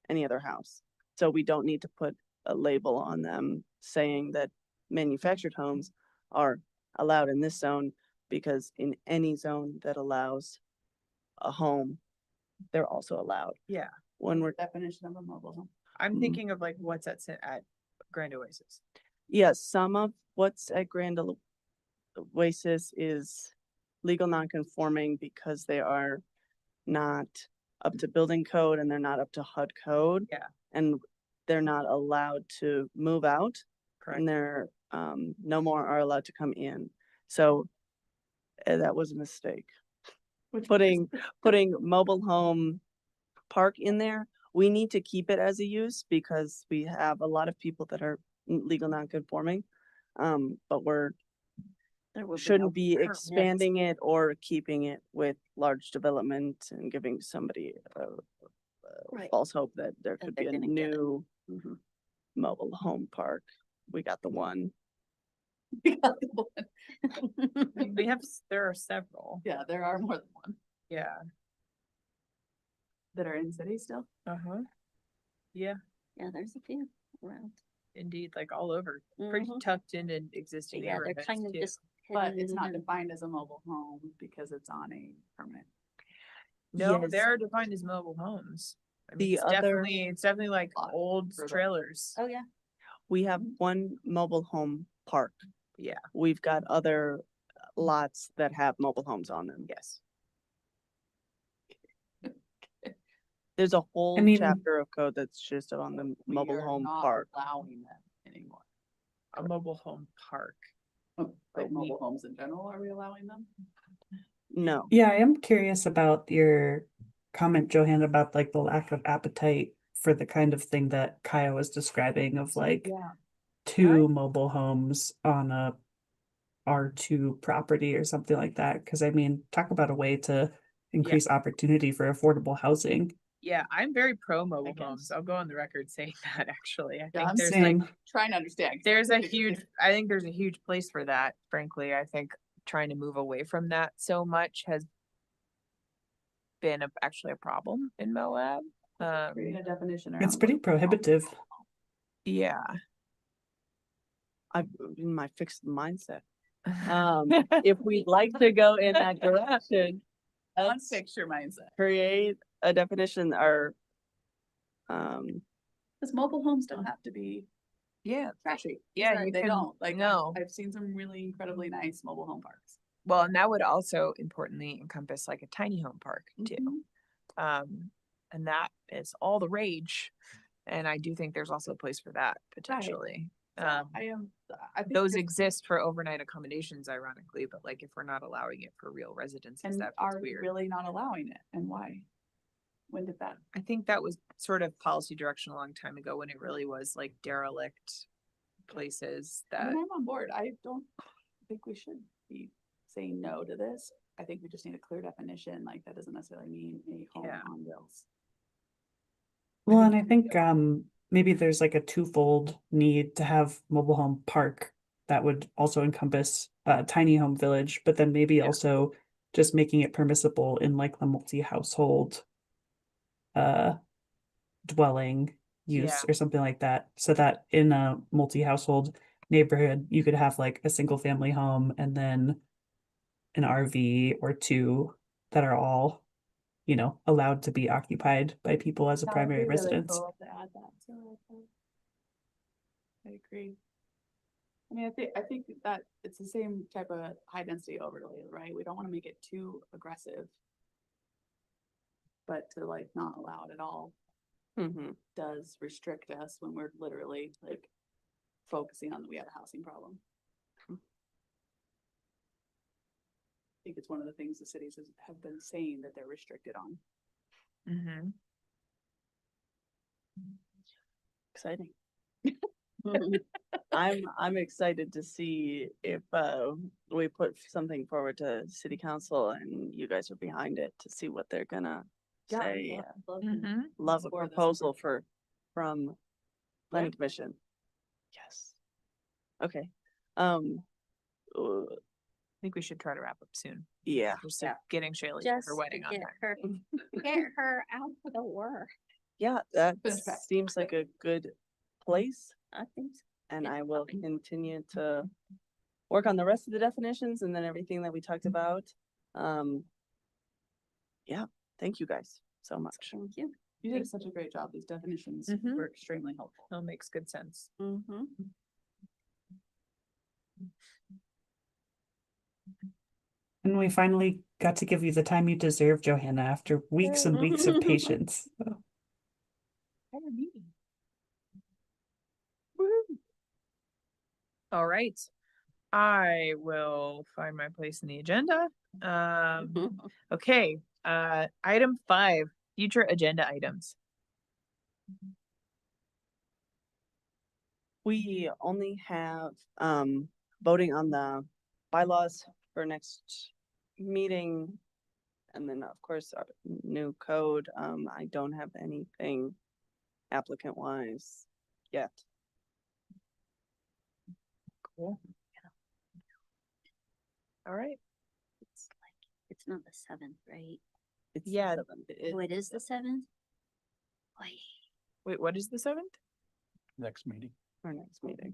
any other house. So we don't need to put a label on them saying that manufactured homes are allowed in this zone, because in any zone that allows a home, they're also allowed. Yeah. When we're, Definition of a mobile home. I'm Mhm. thinking of like what's at Grand Oasis. yes, some of what's at Grand Oasis is legal non-conforming because they are not up to building code and they're not up to HUD code. Yeah. And they're not allowed to move out, Correct. and they're no more are allowed to come in. So that was a mistake. Putting mobile home park in there, we need to keep it as a use because we have a lot of people that are legal non-conforming. But There will shouldn't no be permits. expanding it or keeping it with large development and giving somebody a Right. false hope that there That could they're be a gonna get it. new Mhm. mobile home park. We got the one. I mean, there are several. Yeah, there are more than one Yeah. that are in city still. Uh-huh. Yeah, Yeah, there's a few around. indeed, like all over. Pretty Mhm. tucked in existing Yeah, they're neighborhoods kind of too. just. But it's not hidden. defined as a mobile home because it's on a permanent. No, Yes. they're defined as mobile homes. I mean, The other- it's definitely like Lot old further. trailers. Oh, yeah. We have one mobile home park. Yeah. We've got other lots that have mobile homes on them. Yes. There's a whole mean- chapter of code that's just on the We mobile are home not park. allowing them anymore. A mobile home park. Like But we- mobile homes in general, are we allowing them? No, Yeah, I am curious about your comment, Johanna, about like the lack of appetite for the kind of thing that Kaya was describing of like Yeah. 2 mobile homes on a R2 property or something like that. Cause I mean, talk about a way to increase opportunity for affordable housing. Yeah, I'm very pro mobile guess. homes. I'll go on the record saying that actually. I Yeah, think I'm there's Same. like Trying to understand. 'cause there's I a think huge I think there's a huge place for that, frankly. I think trying to move away from that so much has been actually a problem in Moab. Create a definition. It's around pretty what a mobile home prohibitive. is. Yeah. I've in my fixed mindset. If we'd like to go in that direction, let's Unfix your mindset. create a definition or Because mobile homes don't have to be Yeah. trashy. Yeah, Sorry, you they can- don't. Like, no. I've seen some really incredibly nice mobile home parks. Well, and that would also importantly encompass like a tiny home park too. Mhm. And that is all the rage. And I do think there's also a place for that potentially. So I am, I think those just- exist for overnight accommodations ironically, but like if we're not allowing it for real residencies, And that are feels we weird. really not allowing it and why? When did that? I think that was sort of policy direction a long time ago when it really was like derelict places I that, mean, I'm on board. I don't think we should be saying no to this. I think we just need a clear definition, like that doesn't necessarily mean a home Yeah. on wheels. Well, and I think maybe there's like a twofold need to have mobile home park that would also encompass tiny home village, but then maybe Yeah. also just making it permissible in like the multi-household dwelling use Yeah. or something like that, so that in a multi-household neighborhood you could have like a single family home and then an RV or two that are all, you know, allowed to be occupied by people as a primary residence. To add that to it. I agree. I mean, I think that it's the same type of high density overlay, right? We don't want to make it too aggressive. But to like not allow it at all Mm-hmm. does restrict us when we're literally like focusing on that we have a housing problem. I think it's one of the things the cities have been saying that they're restricted on. Mhm. Exciting. I'm excited to see if we put something forward to city council and you guys are behind it to see what they're gonna say. Mhm. Love a Explore this. proposal from planning commission. Yes. Okay. Uh, I think we should try to wrap up soon. yeah. Just Yeah. getting Shaylee to Just her wedding on get time. her, get her out the door. Yeah, that Finish back. seems like a good place. I think so. And Yeah, I will fine. continue to work on the rest of the definitions and then everything that we talked about. Yeah, thank you guys so much. Thank you. You did such a great job. These definitions Mhm. were extremely helpful. That makes good sense. Mm-hmm. And we finally got to give you the time you deserve, Johanna, after weeks and weeks of patience. So, All right. I will find my place in the agenda. Okay, item 5, future agenda items. We only have voting on the bylaws for next meeting. And then, of course, our new code. I don't have anything applicant wise yet. Cool. All right. It's like, it's not the 7th, right? It's Yeah, 7th. Oh, it is the 7th? Wait, Wait, what is the 7th? Next meeting. Our next meeting.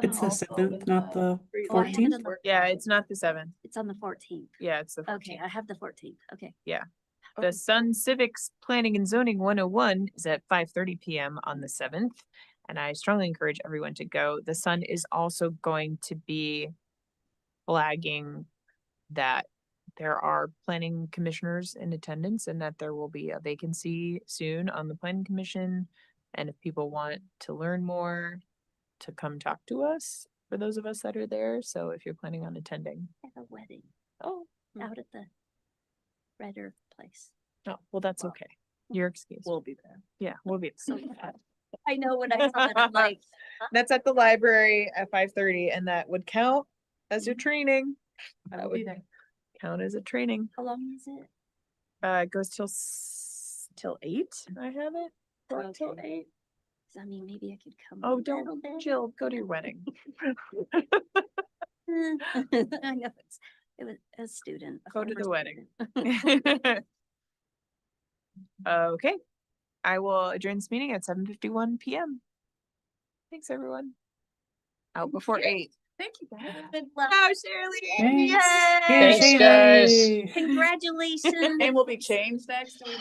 it's the 7th, not the Oh, I have it 14th. on the- Yeah, it's not the 7th. it's on the 14th. Yeah, it's the 14th. Okay, I have the 14th. Okay. The Sun Civics Planning and Zoning 101 is at 5:30 p.m. on the 7th. And I strongly encourage everyone to go. The Sun is also going to be flagging that there are planning commissioners in attendance and that there will be a vacancy soon on the planning commission. And if people want to learn more, to come talk to us for those of us that are there. So if you're planning on attending. I have a wedding Oh, out at the Red Earth place. no, well, that's okay. You're excused. We'll be there. Yeah, we'll be. So I know when I saw it, I'm like, That's at the library at 5:30 and that would count as your training. I That will be would there. count as a training. how long is it? It goes till 8. I have it. Till Okay. 8. 'Cause I mean, maybe I could come. Oh, a little don't, bit. Jill, go to your wedding. I know, it was a student. a Go to former the wedding. student. Okay, I will adjourn this meeting at 7:51 p.m. Thanks, everyone. Out before 8. Thank you, guys. Good luck. Oh, Shirley. Thanks. Yay! Yay, Thanks, guys. Shaylee. Congratulations. And will be changed next week.